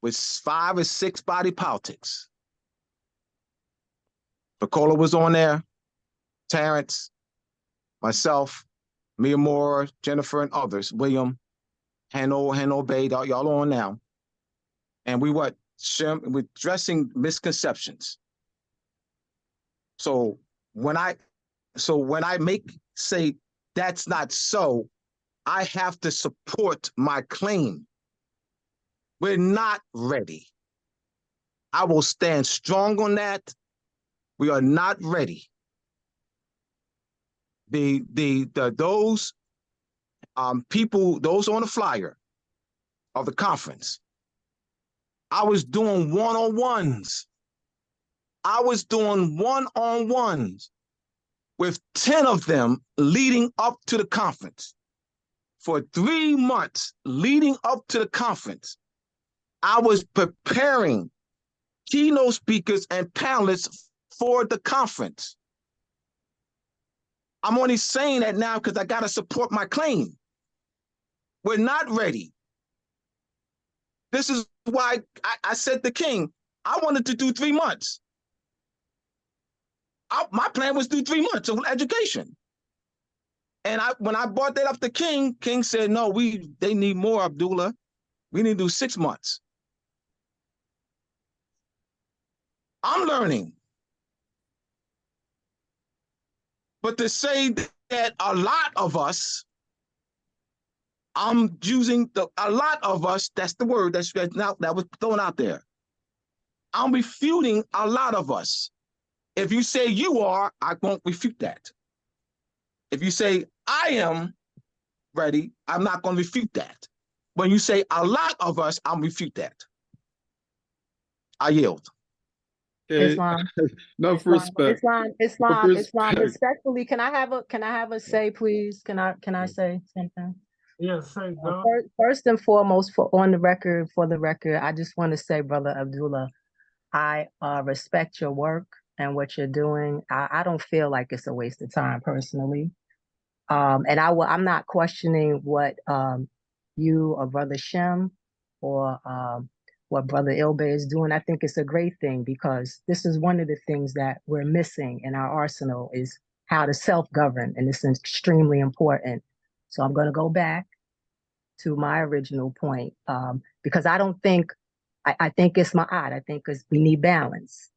with 5 or 6 body politics. Nicola was on there, Terrence, myself, Mia Moore, Jennifer, and others, William, Keng El Bey, y'all on now. And we were addressing misconceptions. So when I say that's not so, I have to support my claim. We're not ready. I will stand strong on that. We are not ready. Those people, those on the flyer of the conference, I was doing one-on-ones. I was doing one-on-ones with 10 of them leading up to the conference. For 3 months leading up to the conference, I was preparing keynote speakers and panelists for the conference. I'm only saying that now because I got to support my claim. We're not ready. This is why I said to King, I wanted to do 3 months. My plan was to do 3 months of education. And when I brought that up to King, King said, no, they need more, Abdullah. We need to do 6 months. I'm learning. But to say that a lot of us, I'm using a lot of us, that's the word that was thrown out there. I'm refuting a lot of us. If you say you are, I won't refute that. If you say I am ready, I'm not going to refute that. When you say a lot of us, I'll refute that. I yield. Okay. Islam. Enough respect. Islam, respect. respectfully, can I have a say, please? Can I say something? Yes, say, go. First and foremost, for the record, I just want to say, Brother Abdullah, I respect your work and what you're doing. I don't feel like it's a waste of time personally. And I'm not questioning what you or Brother Shem or what Brother El Bey is doing. I think it's a great thing because this is one of the things that we're missing in our arsenal is how to self-govern, and it's extremely important. So I'm going to go back to my original point because I don't think, I think it's ma'at. I think we need balance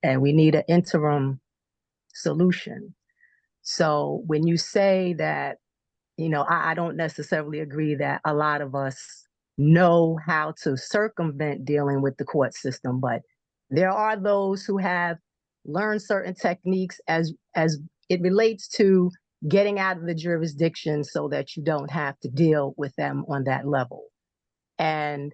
and we need an interim solution. So when you say that, you know, I don't necessarily agree that a lot of us know how to circumvent dealing with the court system, but there are those who have learned certain techniques as it relates to getting out of the jurisdiction so that you don't have to deal with them on that level. And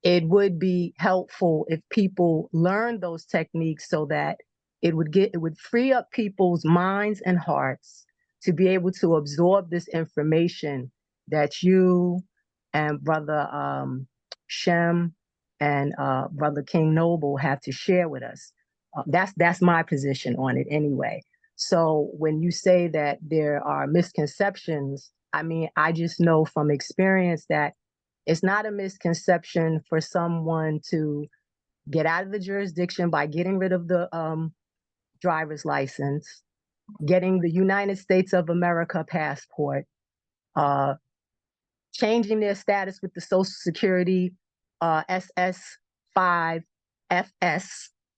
it would be helpful if people learn those techniques so that it would free up people's minds and hearts to be able to absorb this information that you and Brother Shem and Brother King Noble have to share with us. That's my position on it anyway. So when you say that there are misconceptions, I mean, I just know from experience that it's not a misconception for someone to get out of the jurisdiction by getting rid of the driver's license, getting the United States of America passport, changing their status with the Social Security SS5FS,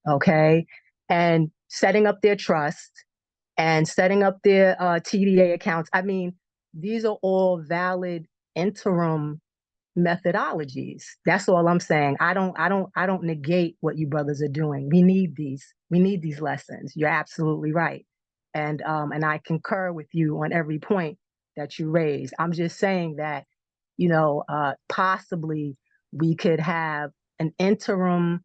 okay, and setting up their trust and setting up their TDA accounts. I mean, these are all valid interim methodologies. That's all I'm saying. I don't negate what you brothers are doing. We need these lessons. You're absolutely right. And I concur with you on every point that you raised. I'm just saying that, you know, possibly we could have an interim,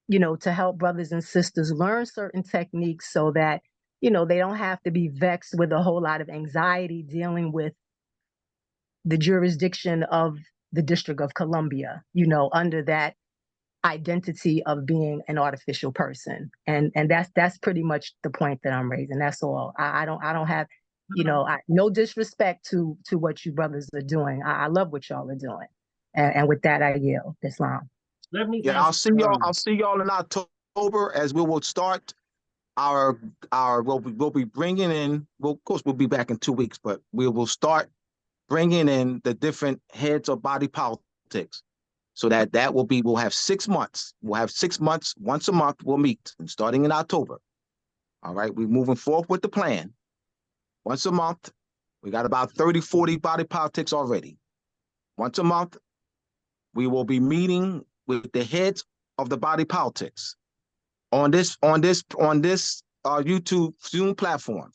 you know, to help brothers and sisters learn certain techniques so that, you know, they don't have to be vexed with a whole lot of anxiety dealing with the jurisdiction of the District of Columbia, you know, under that identity of being an artificial person. And that's pretty much the point that I'm raising. That's all. I don't have, you know, no disrespect to what you brothers are doing. I love what y'all are doing. And with that, I yield. Islam. Let me I'll see y'all in October as we will start our we'll be bringing in, well, of course we'll be back in 2 weeks, but we will start bringing in the different heads of body politics. So that will be, we'll have 6 months. We'll have 6 months, once a month we'll meet, and starting in October. All right, we're moving forward with the plan. Once a month, we got about 30, 40 body politics already. Once a month, we will be meeting with the heads of the body politics on this YouTube Zoom platform.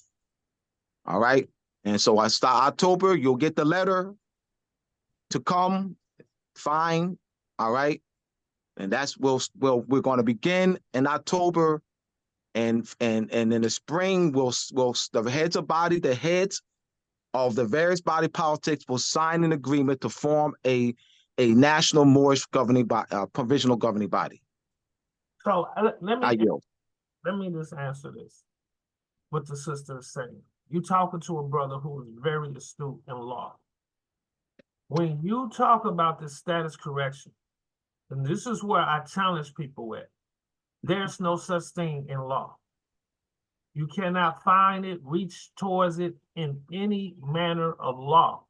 All right, and so I start October. You'll get the letter to come. Fine. All right, and that's we're going to begin in October, and in the spring we'll the heads of the various body politics will sign an agreement to form a national Moorish governing provisional governing body. So let me just answer this. What the sister is saying. You talking to a brother who is very astute in law. When you talk about the status correction, and this is where I challenge people with, there's no such thing in law. You cannot find it, reach towards it in any manner of law.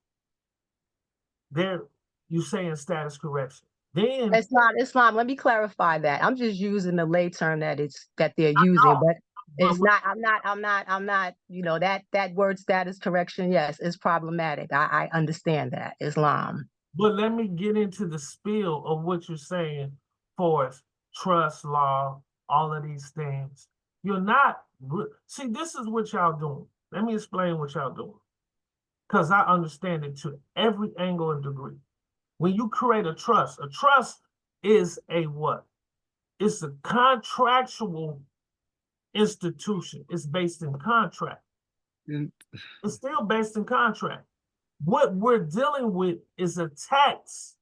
There, you say in status correction. Then Islam. Let me clarify that. I'm just using the lay term that they're using, but it's not. I'm not. You know, that word status correction. Yes, is problematic. I understand that. Islam. But let me get into the spiel of what you're saying for trust law, all of these things. You're not, see, this is what y'all doing. Let me explain what y'all doing. Because I understand it to every angle and degree. When you create a trust is a what? It's a contractual institution. It's based in contract. It's still based in contract. What we're dealing with is a tax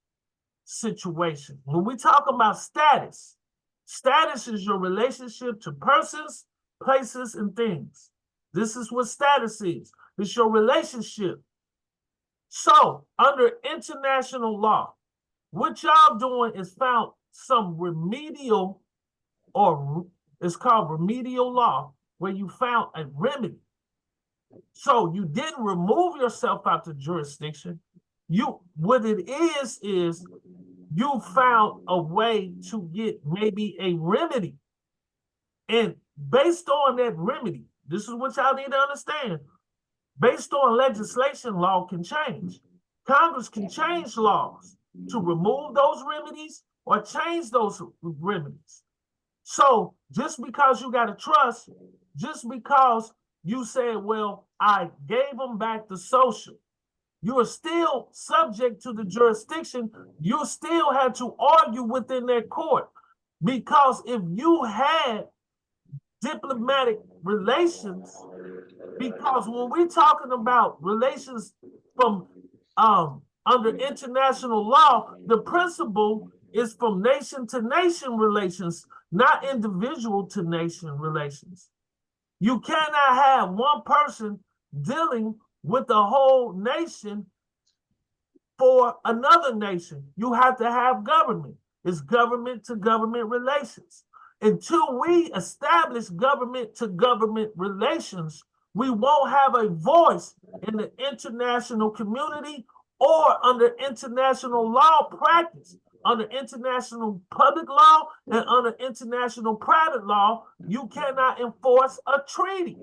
situation. When we talk about status is your relationship to persons, places, and things. This is what status is. It's your relationship. So, under international law, what y'all doing is found some remedial, or it's called remedial law, where you found a remedy. So you didn't remove yourself out the jurisdiction. What it is you found a way to get maybe a remedy. And based on that remedy, this is what y'all need to understand. Based on legislation, law can change. Congress can change laws to remove those remedies or change those remedies. So just because you got a trust, just because you said, well, I gave them back the social, you are still subject to the jurisdiction. You still had to argue within that court. Because if you had diplomatic relations, because when we're talking about relations from under international law, the principle is from nation to nation relations, not individual to nation relations. You cannot have one person dealing with the whole nation for another nation. You have to have government. It's government to government relations. Until we establish government to government relations, we won't have a voice in the international community or under international law practice. Under international public law and under international private law, you cannot enforce a treaty.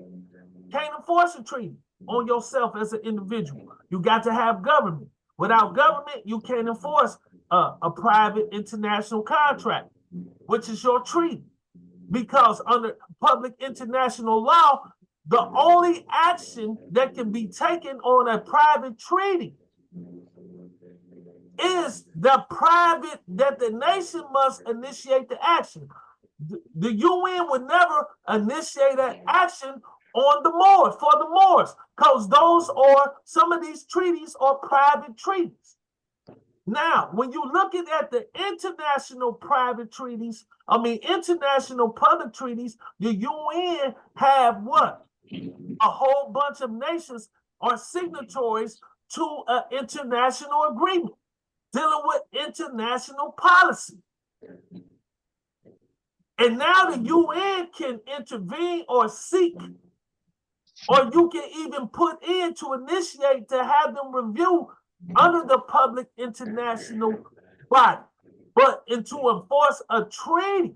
Can't enforce a treaty on yourself as an individual. You got to have government. Without government, you can't enforce a private international contract, which is your treaty. Because under public international law, the only action that can be taken on a private treaty is that the nation must initiate the action. The UN would never initiate an action on the Moors, for the Moors, because some of these treaties are private treaties. Now, when you look at the international private treaties, international public treaties, the UN have what? A whole bunch of nations are signatories to an international agreement dealing with international policy. And now the UN can intervene or seek, or you can even put in to initiate to have them review under the public international body. But to enforce a treaty,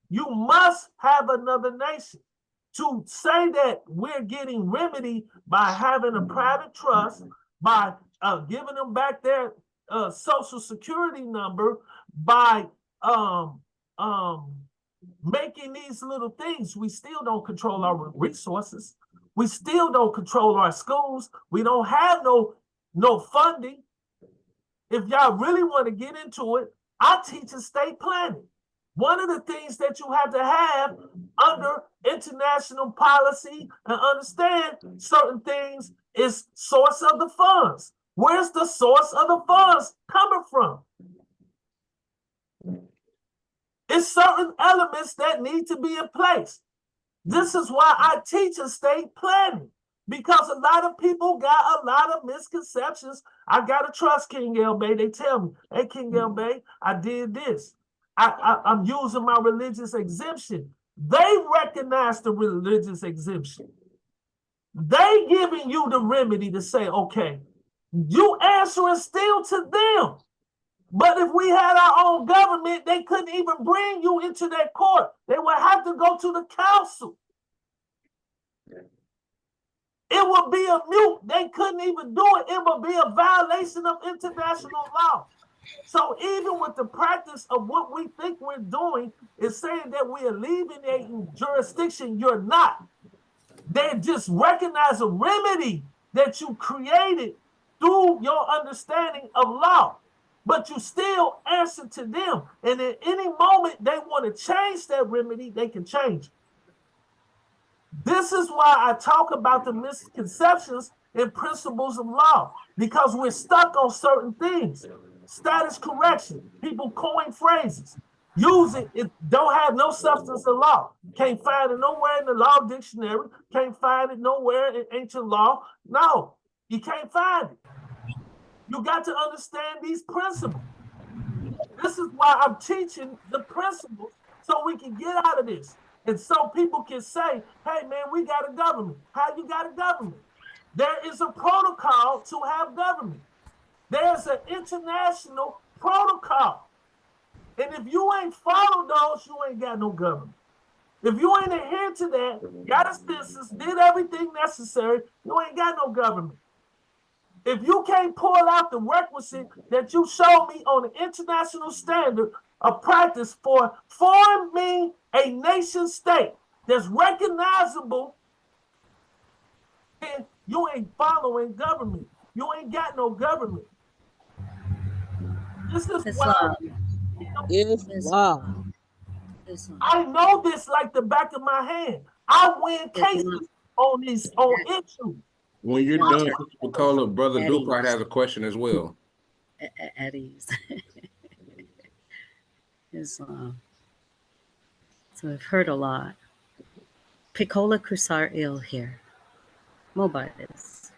you must have another nation. To say that we're getting remedy by having a private trust, by giving them back their social security number, by making these little things, we still don't control our resources. We still don't control our schools. We don't have no funding. If y'all really want to get into it, I teach estate planning. One of the things that you have to have under international policy and understand certain things is source of the funds. Where's the source of the funds coming from? It's certain elements that need to be in place. This is why I teach estate planning, because a lot of people got a lot of misconceptions. I gotta trust Keng El Bey. They tell me, hey, Keng El Bey, I did this. I'm using my religious exemption. They recognize the religious exemption. They giving you the remedy to say, okay, you answering still to them. But if we had our own government, they couldn't even bring you into that court. They would have to go to the council. It would be a mute. They couldn't even do it. It would be a violation of international law. So even with the practice of what we think we're doing is saying that we are alleviating jurisdiction, you're not. They just recognize a remedy that you created through your understanding of law. But you still answer to them. And at any moment they want to change that remedy, they can change it. This is why I talk about the misconceptions and principles of law, because we're stuck on certain things. Status correction, people coin phrases, use it, it don't have no substance of law. Can't find it nowhere in the law dictionary, can't find it nowhere in ancient law. No, you can't find it. You got to understand these principles. This is why I'm teaching the principles so we can get out of this. And so people can say, hey, man, we got a government. How you got a government? There is a protocol to have government. There's an international protocol. And if you ain't followed those, you ain't got no government. If you ain't adhere to that, got a census, did everything necessary, you ain't got no government. If you can't pull out the requisite that you showed me on the international standard of practice for forming a nation state that's recognizable, then you ain't following government. You ain't got no government. This is why I know this like the back of my hand. I win cases on these issues. When you're done, Nicola, Brother Dupart has a question as well. At ease. Islam. So I've heard a lot. Piccola Crusar ill here. Mobilis.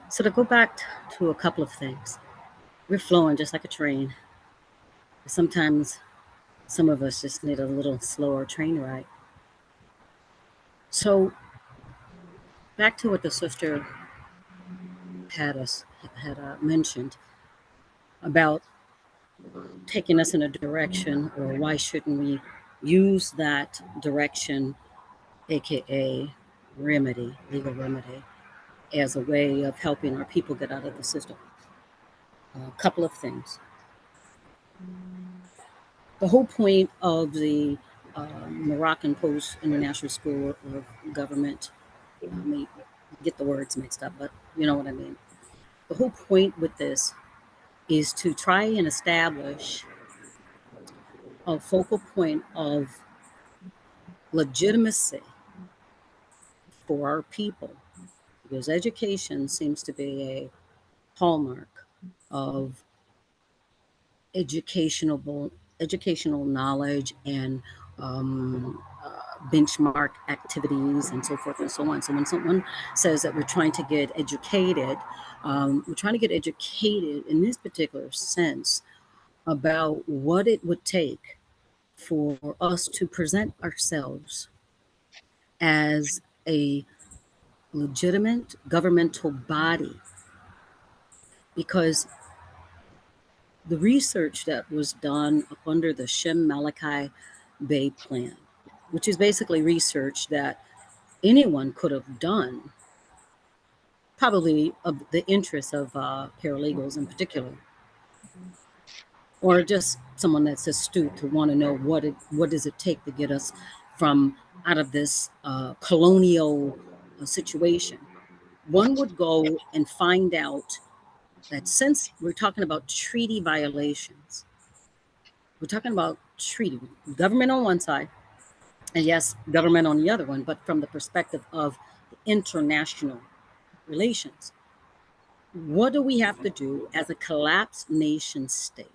So to go back to a couple of things, we're flowing just like a train. Sometimes some of us just need a little slower train ride. So back to what the sister had mentioned about taking us in a direction, or why shouldn't we use that direction, aka remedy, legal remedy, as a way of helping our people get out of the system. A couple of things. The whole point of the Moroccan Post International School of Government, I may get the words mixed up, but you know what I mean. The whole point with this is to try and establish a focal point of legitimacy for our people, because education seems to be a hallmark of educational knowledge and benchmark activities and so forth and so on. So when someone says that we're trying to get educated, we're trying to get educated in this particular sense about what it would take for us to present ourselves as a legitimate governmental body. Because the research that was done up under the Shem Malachi Bey plan, which is basically research that anyone could have done, probably of the interest of paralegals in particular, or just someone that's astute to want to know what does it take to get us from out of this colonial situation. One would go and find out that since we're talking about treaty violations, we're talking about treaty, government on one side, and yes, government on the other one, but from the perspective of international relations. What do we have to do as a collapsed nation state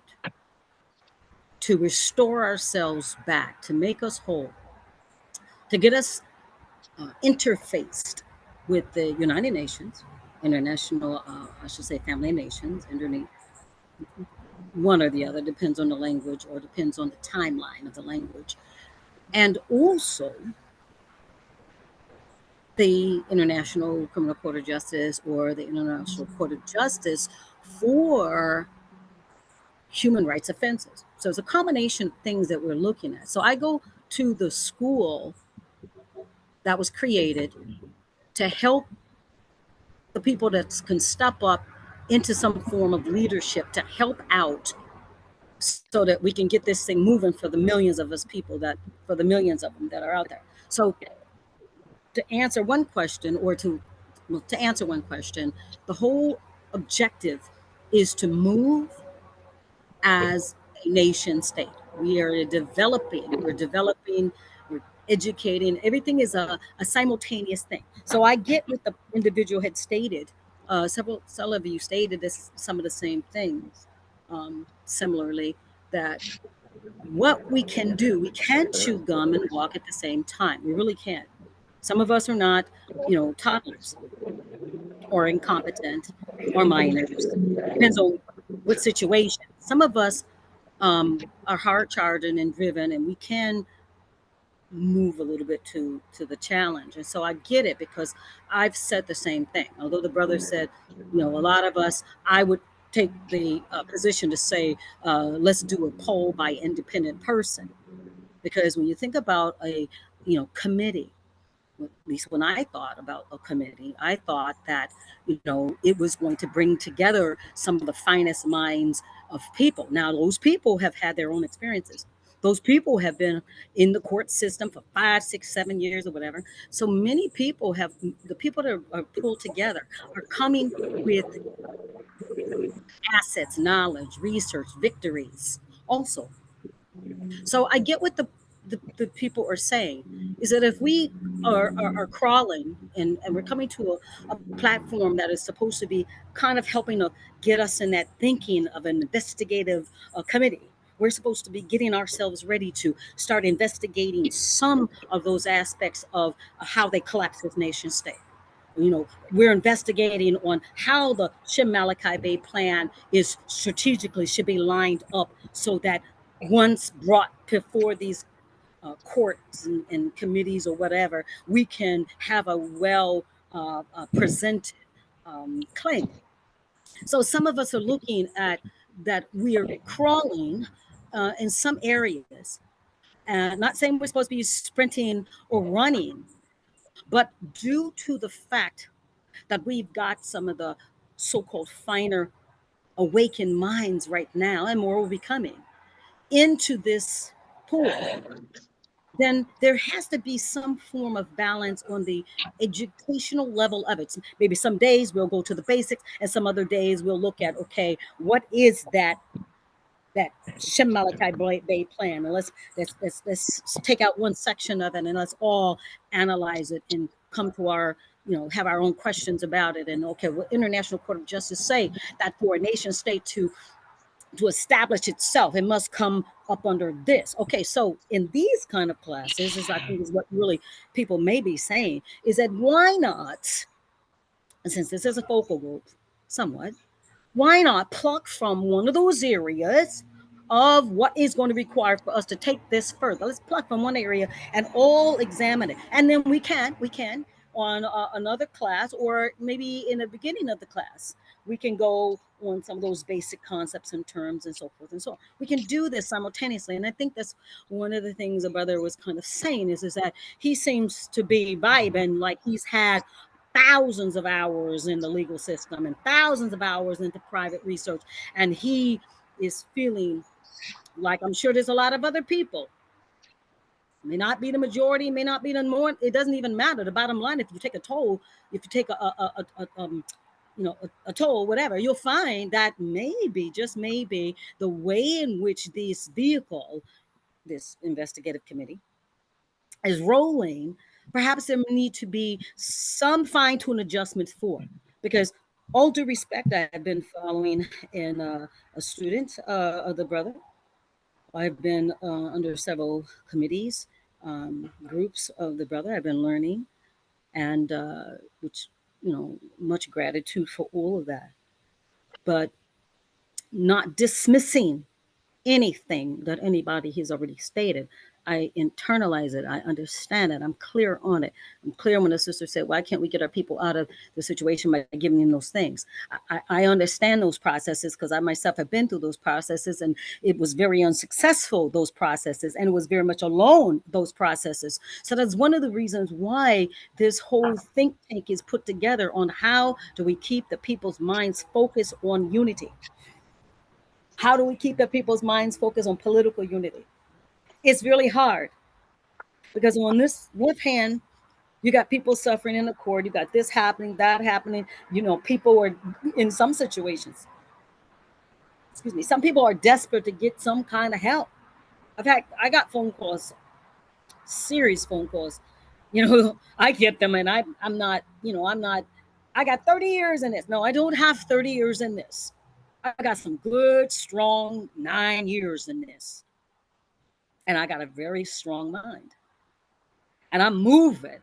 to restore ourselves back, to make us whole, to get us interfaced with the United Nations, international, I should say family nations, underneath one or the other, depends on the language or depends on the timeline of the language. And also the International Criminal Court of Justice or the International Court of Justice for human rights offenses. So it's a combination of things that we're looking at. So I go to the school that was created to help the people that can step up into some form of leadership to help out so that we can get this thing moving for the millions of us people for the millions of them that are out there. So to answer one question, the whole objective is to move as a nation state. We're developing, we're educating. Everything is a simultaneous thing. So I get what the individual had stated. Several of you stated some of the same things. Similarly, that what we can do, we can chew gum and walk at the same time. We really can. Some of us are not, toddlers or incompetent or minors. Depends on with situations. Some of us are hard charging and driven, and we can move a little bit to the challenge. And so I get it, because I've said the same thing. Although the brother said, you know, a lot of us, I would take the position to say, let's do a poll by independent person, because when you think about a committee, at least when I thought about a committee, I thought that, you know, it was going to bring together some of the finest minds of people. Now, those people have had their own experiences. Those people have been in the court system for 5, 6, 7 years or whatever. So many people have, the people that are pulled together are coming with assets, knowledge, research, victories also. So I get what the people are saying, is that if we are crawling and we're coming to a platform that is supposed to be kind of helping to get us in that thinking of an investigative committee, we're supposed to be getting ourselves ready to start investigating some of those aspects of how they collapse this nation state. You know, we're investigating on how the Shem Malachi Bay plan is strategically should be lined up so that once brought before these courts and committees or whatever, we can have a well presented claim. So some of us are looking at that we are crawling in some areas. Not saying we're supposed to be sprinting or running, but due to the fact that we've got some of the so-called finer awakened minds right now, and more will be coming into this pool, then there has to be some form of balance on the educational level of it. Maybe some days we'll go to the basics, and some other days we'll look at, okay, what is that Shem Malachi Bay plan? And let's take out one section of it, and let's all analyze it and come to our, have our own questions about it. And okay, what International Court of Justice say that for a nation state to establish itself, it must come up under this. Okay, so in these kind of classes, is I think is what really people may be saying, is that why not, since this is a focal group, somewhat, why not pluck from one of those areas of what is going to be required for us to take this further? Let's pluck from one area and all examine it. And then we can on another class, or maybe in the beginning of the class, we can go on some of those basic concepts and terms and so forth and so on. We can do this simultaneously. And I think that's one of the things the brother was kind of saying is that he seems to be vibing like he's had thousands of hours in the legal system and thousands of hours into private research. And he is feeling like, I'm sure there's a lot of other people, may not be the majority, may not be the more, it doesn't even matter. The bottom line, if you take a toll, if you take a toll, whatever, you'll find that maybe, just maybe, the way in which this vehicle, this investigative committee, is rolling, perhaps there need to be some fine-tune adjustments for, because all due respect, I've been following in a student of the brother. I've been under several committees, groups of the brother. I've been learning, and which, much gratitude for all of that, but not dismissing anything that anybody has already stated. I internalize it. I understand it. I'm clear on it. I'm clear when the sister said, why can't we get our people out of the situation by giving them those things? I understand those processes, because I myself have been through those processes, and it was very unsuccessful, those processes, and it was very much alone, those processes. So that's one of the reasons why this whole think tank is put together on how do we keep the people's minds focused on unity? How do we keep the people's minds focused on political unity? It's really hard, because on this one hand, you got people suffering in the court, you got this happening, that happening. People are in some situations, some people are desperate to get some kind of help. In fact, I got phone calls, serious phone calls. I get them, and I'm not, I got 30 years in this. No, I don't have 30 years in this. I got some good, strong 9 years in this. And I got a very strong mind. And I'm moving,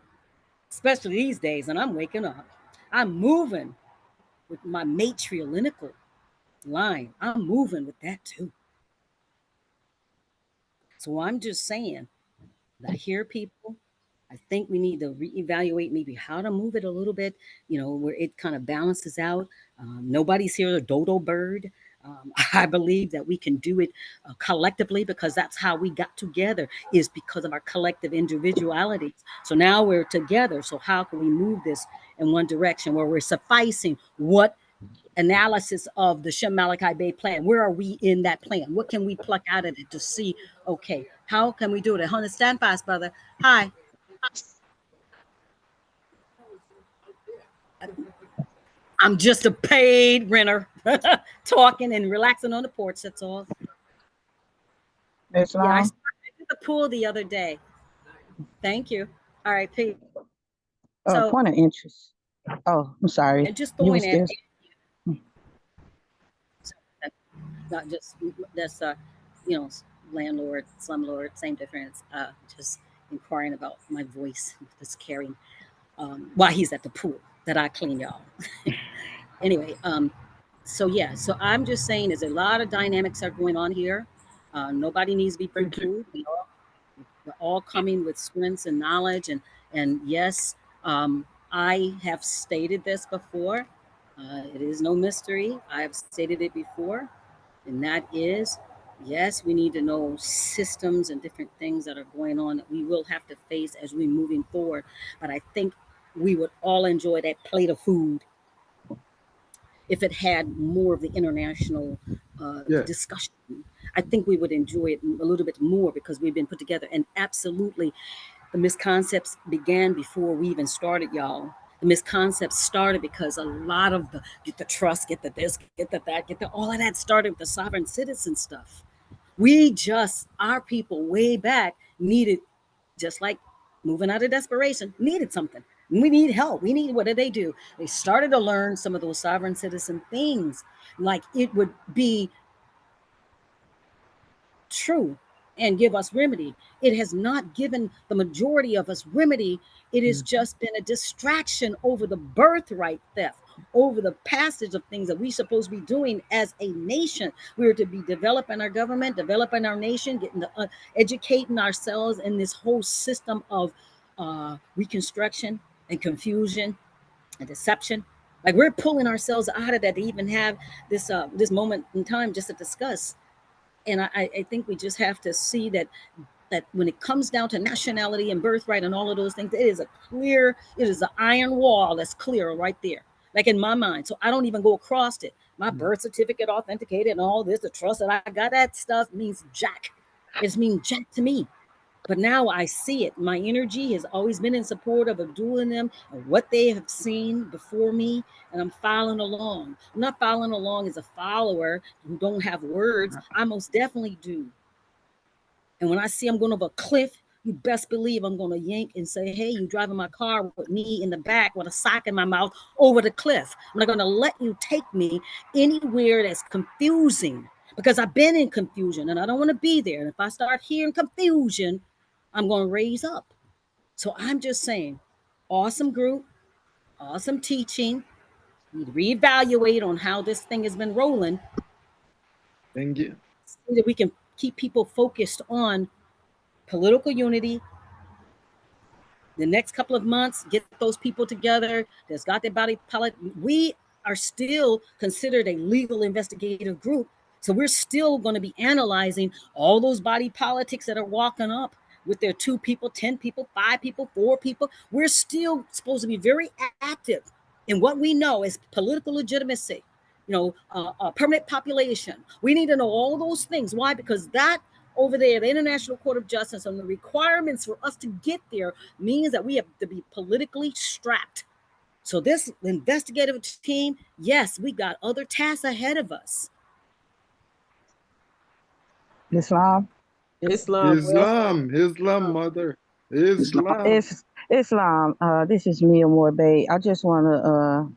especially these days, and I'm waking up. I'm moving with my matrilineal line. I'm moving with that too. So I'm just saying, I hear people. I think we need to reevaluate maybe how to move it a little bit, where it kind of balances out. Nobody's here a dodo bird. I believe that we can do it collectively, because that's how we got together, is because of our collective individualities. So now we're together. So how can we move this in one direction where we're sufficing what analysis of the Shem Malachi Bay plan? Where are we in that plan? What can we pluck out of it to see, okay, how can we do it? Hunter, stand fast, brother. Hi. I'm just a paid renter talking and relaxing on the porch. That's all. Miss Yeah, I Long? started the pool the other day. Thank you. All right, Pete. Oh, So, point of interest. Oh, I'm sorry. and just You throwing was it, still. not just that's landlord, slumlord, same difference. Just inquiring about my voice that's carrying while he's at the pool that I clean, y'all. Anyway, so yeah, so I'm just saying there's a lot of dynamics that are going on here. Nobody needs to be poo-pooed. We're all coming with strengths and knowledge, and yes, I have stated this before. It is no mystery. I have stated it before, and that is, yes, we need to know systems and different things that are going on that we will have to face as we're moving forward. But I think we would all enjoy that plate of food if it had more of the international discussion. I think we would enjoy it a little bit more because we've been put together. And absolutely, the misconceptions began before we even started, y'all. The misconceptions started because a lot of the get the trust, get the this, get the that, get the all of that started with the sovereign citizen stuff. Our people way back needed, just like moving out of desperation, needed something. We need help. What did they do? They started to learn some of those sovereign citizen things, like it would be true and give us remedy. It has not given the majority of us remedy. It has just been a distraction over the birthright theft, over the passage of things that we're supposed to be doing as a nation. We're to be developing our government, developing our nation, getting the educating ourselves in this whole system of reconstruction and confusion and deception. Like, we're pulling ourselves out of that to even have this moment in time just to discuss. And I think we just have to see that when it comes down to nationality and birthright and all of those things, it is an iron wall that's clear right there, like in my mind. So I don't even go across it. My birth certificate authenticated and all this, the trust that I got, that stuff means jack. It means jack to me. But now I see it. My energy has always been in support of Abdul and them and what they have seen before me, and I'm following along. I'm not following along as a follower who don't have words. I most definitely do. And when I see I'm going over a cliff, you best believe I'm going to yank and say, hey, you driving my car with me in the back with a sock in my mouth over the cliff. I'm not going to let you take me anywhere that's confusing, because I've been in confusion and I don't want to be there. And if I start hearing confusion, I'm going to raise up. So I'm just saying, awesome group, awesome teaching. We reevaluate on how this thing has been rolling. Thank you. So that we can keep people focused on political unity. The next couple of months, get those people together that's got their body politic. We are still considered a legal investigative group. So we're still going to be analyzing all those body politics that are walking up with their 2 people, 10 people, 5 people, 4 people. We're still supposed to be very active in what we know is political legitimacy, permanent population. We need to know all those things. Why? Because that over there, the International Court of Justice, and the requirements for us to get there means that we have to be politically strapped. So this investigative team, yes, we got other tasks ahead of us. Islam. Islam, mother. Islam. Islam. This is Mia Moore-Bey. I just want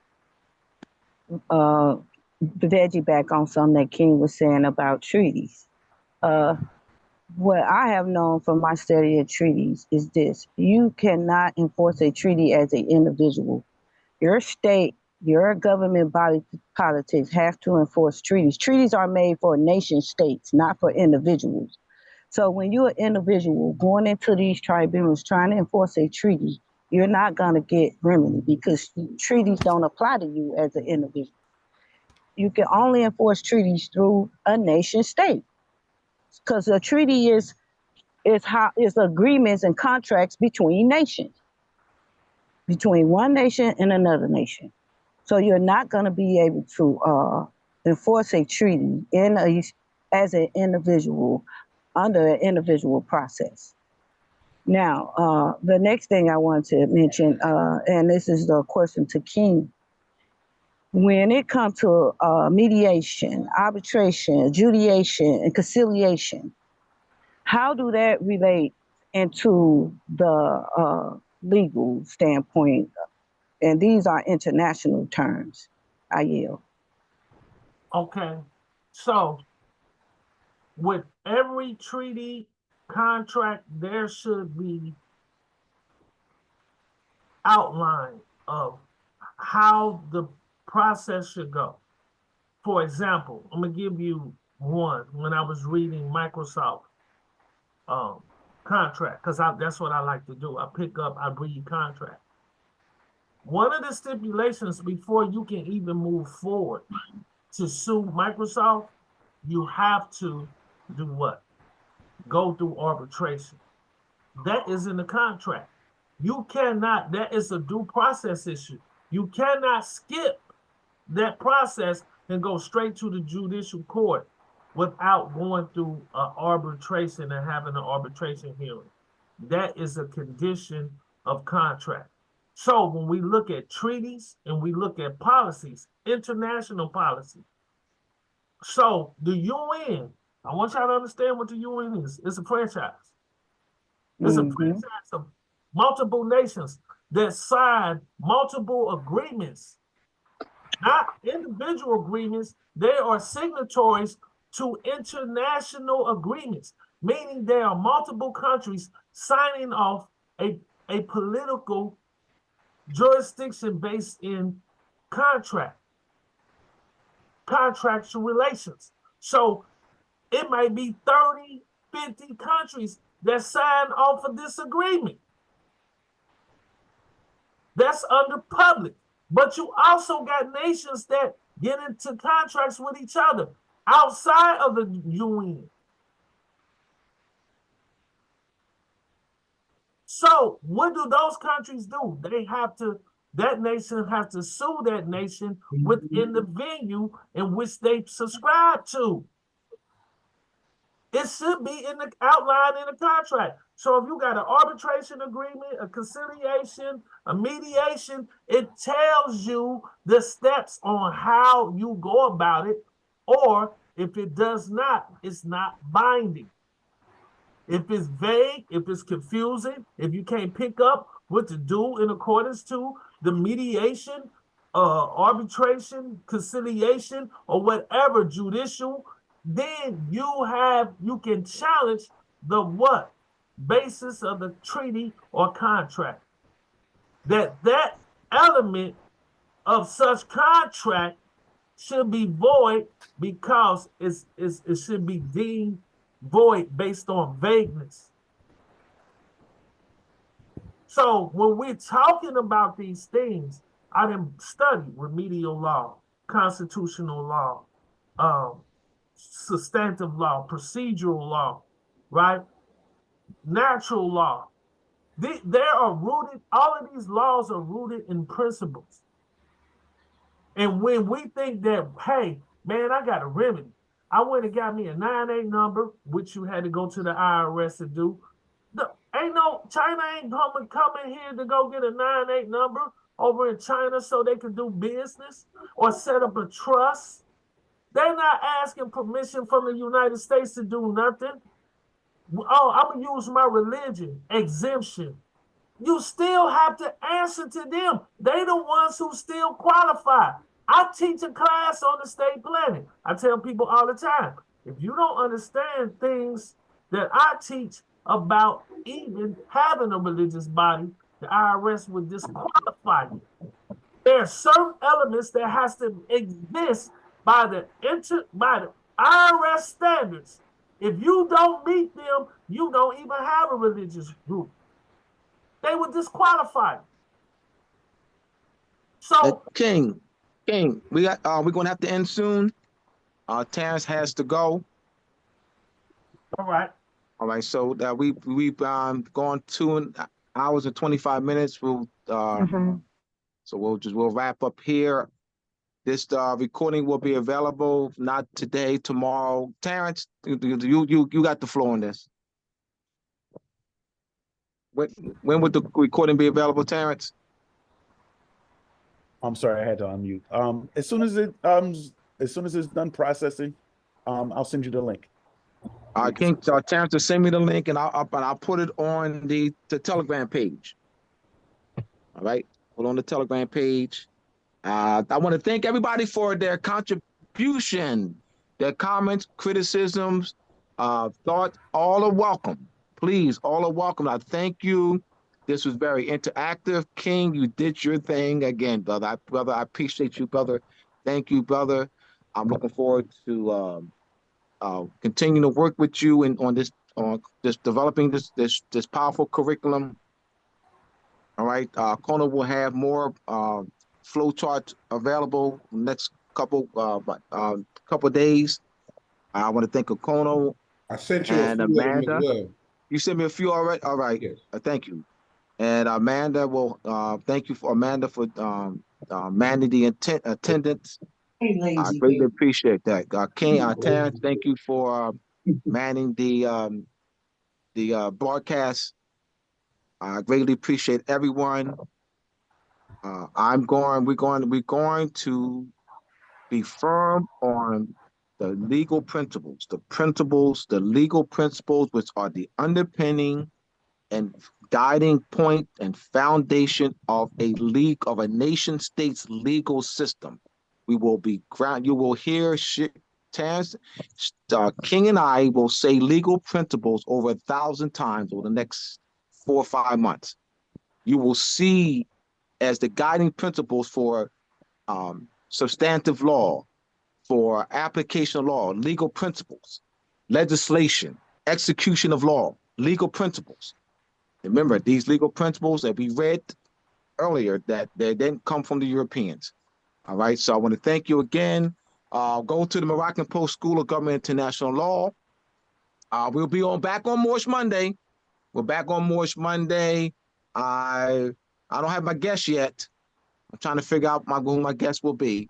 to veggie back on something that King was saying about treaties. What I have known from my study of treaties is this: you cannot enforce a treaty as an individual. Your state your government body politics have to enforce treaties. Treaties are made for nation states, not for individuals. So when you're an individual going into these tribunals trying to enforce a treaty, you're not going to get remedy because treaties don't apply to you as an individual. You can only enforce treaties through a nation state because a treaty is agreements and contracts between nations, between one nation and another nation. So you're not going to be able to enforce a treaty as an individual under an individual process. Now, the next thing I want to mention, and this is the question to King, when it comes to mediation, arbitration, adjudication, and conciliation, how do that relate into the legal standpoint? And these are international terms. I yield. Okay, so with every treaty contract, there should be outline of how the process should go. For example, I'm gonna give you one. When I was reading Microsoft contract, because that's what I like to do. I read contract. One of the stipulations before you can even move forward to sue Microsoft, you have to do what? Go through arbitration. That is in the contract. You cannot, that is a due process issue. You cannot skip that process and go straight to the judicial court without going through arbitration and having an arbitration hearing. That is a condition of contract. So when we look at treaties and we look at policies, international policy. So the UN, I want y'all to understand what the UN is. It's a franchise. It's a franchise of multiple nations that sign multiple agreements, not individual agreements. They are signatories to international agreements, meaning there are multiple countries signing off a political jurisdiction based in contractual relations. So it might be 30, 50 countries that sign off of this agreement. That's under public. But you also got nations that get into contracts with each other outside of the UN. So what do those countries do? That nation has to sue that nation within the venue in which they subscribe to. It should be in the outline in the contract. So if you got an arbitration agreement, a conciliation, a mediation, it tells you the steps on how you go about it. Or if it does not, it's not binding. If it's vague, if it's confusing, if you can't pick up what to do in accordance to the mediation, arbitration, conciliation, or whatever judicial, then you can challenge the what? Basis of the treaty or contract. That element of such contract should be void because it should be deemed void based on vagueness. So when we're talking about these things, I didn't study remedial law, constitutional law, substantive law, procedural law, right? Natural law. All of these laws are rooted in principles. And when we think that, hey, man, I got a remedy. I went and got me a 9A number, which you had to go to the IRS to do. China ain't coming here to go get a 9A number over in China so they can do business or set up a trust. They're not asking permission from the United States to do nothing. Oh, I'm going to use my religion, exemption. You still have to answer to them. They the ones who still qualify. I teach a class on estate planning. I tell people all the time, if you don't understand things that I teach about even having a religious body, the IRS would disqualify you. There are certain elements that has to exist by the IRS standards. If you don't meet them, you don't even have a religious group. They would disqualify you. So King, we're gonna have to end soon. Terrence has to go. all right. All right, so we've gone 2 hours and 25 minutes. We'll so we'll wrap up here. This recording will be available not today, tomorrow. Terrence, you got the floor on this. When would the recording be available, Terrence? I'm sorry, I had to unmute. As soon as it's done processing, I'll send you the link. I think Terrence will send me the link, and I'll put it on the Telegram page. All right, put it on the Telegram page. I want to thank everybody for their contribution, their comments, criticisms, thoughts. All are welcome. Please, all are welcome. I thank you. This was very interactive. King, you did your thing again, brother. I appreciate you, brother. Thank you, brother. I'm looking forward to continue to work with you on this developing this powerful curriculum. All right, Kona will have more flow charts available next couple days. I want to thank Okono. I sent you and a few Amanda. of them as well. You sent me a few already. All right, Yes. Thank you. And Amanda will thank you for manning the attendance. I greatly appreciate that. King, Terrence, thank you for manning the broadcast. I greatly appreciate everyone. We're going to be firm on the legal principles, the legal principles, which are the underpinning and guiding point and foundation of a nation state's legal system. We will be you will hear Terrence, King and I will say legal principles over 1,000 times over the next 4 or 5 months. You will see as the guiding principles for substantive law, for application of law, legal principles, legislation, execution of law, legal principles. Remember, these legal principles that we read earlier, that they didn't come from the Europeans. All right, so I want to thank you again. Go to the Moroccan Post School of Government International Law. We'll be back on Moorish Monday. We're back on Moorish Monday. I don't have my guest yet. I'm trying to figure out who my guest will be.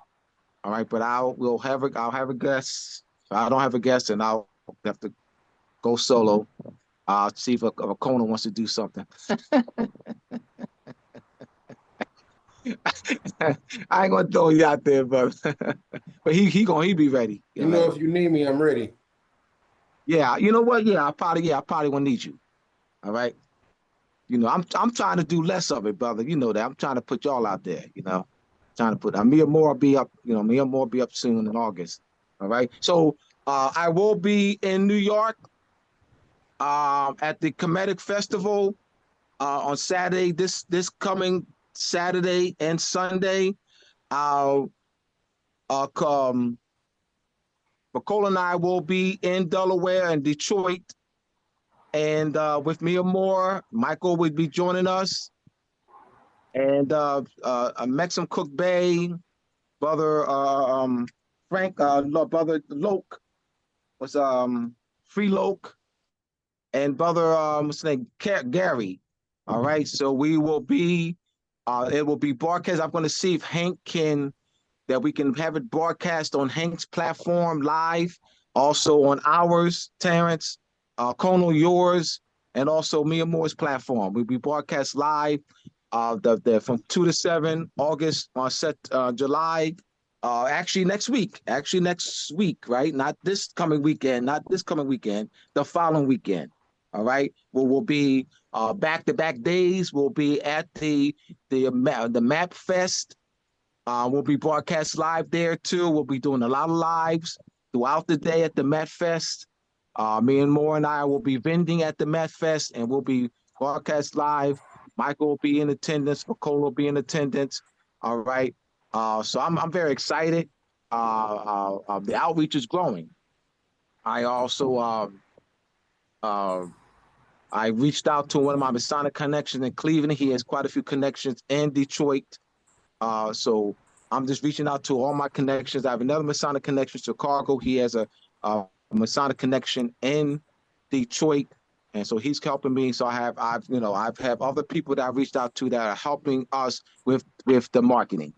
All right, but I'll have a guest. If I don't have a guest, then I'll have to go solo. See if a Kona wants to do something. I ain't gonna throw you out there, but he be ready. You know, if you need me, I'm ready. Yeah, you know what? Yeah, I probably gonna need you. All right. You know, I'm trying to do less of it, brother. You know that. I'm trying to put y'all out there, you know. Trying to put Mia Moore will be up, Mia Moore will be up soon in August. All right. So I will be in New York at the Comedic Festival on Saturday, this coming Saturday and Sunday. Nicole and I will be in Delaware and Detroit. And with Mia Moore, Michael would be joining us. And Maxim Cook Bay, brother Frank, brother Loke was Free Loke, and brother what's his name, Gary. All right, so we will be it will be broadcast. I'm going to see if Hank we can have it broadcast on Hank's platform live, also on ours, Terrence, Kono, yours, and also Mia Moore's platform. We'll be broadcast live from 2 to 7 August on July. Actually next week, right? Not this coming weekend, the following weekend. All right. We'll be back-to-back days. We'll be at the Map Fest. We'll be broadcast live there too. We'll be doing a lot of lives throughout the day at the Met Fest. Me and Moore and I will be vending at the Met Fest, and we'll be broadcast live. Michael will be in attendance. Nicole will be in attendance. All right. So I'm very excited. The outreach is growing. I also I reached out to one of my Masonic connections in Cleveland. He has quite a few connections in Detroit. So I'm just reaching out to all my connections. I have another Masonic connection in Chicago. He has a Masonic connection in Detroit. And so he's helping me. So I've have other people that I reached out to that are helping us with the marketing.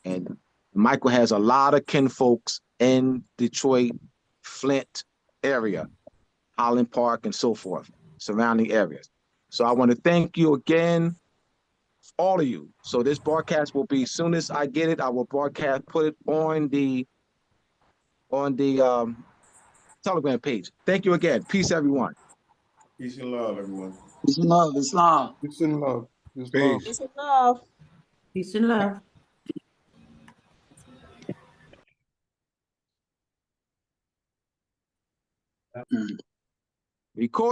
And Michael has a lot of kinfolks in Detroit, Flint area, Holland Park, and so forth, surrounding areas. So I want to thank you again, all of you. So this broadcast will be, as soon as I get it, I will broadcast, put it on the Telegram page. Thank you again. Peace, everyone. Peace and love, everyone. Peace and love, Islam. Peace and love. Peace and love. Peace. Peace and love. Peace and love. Record.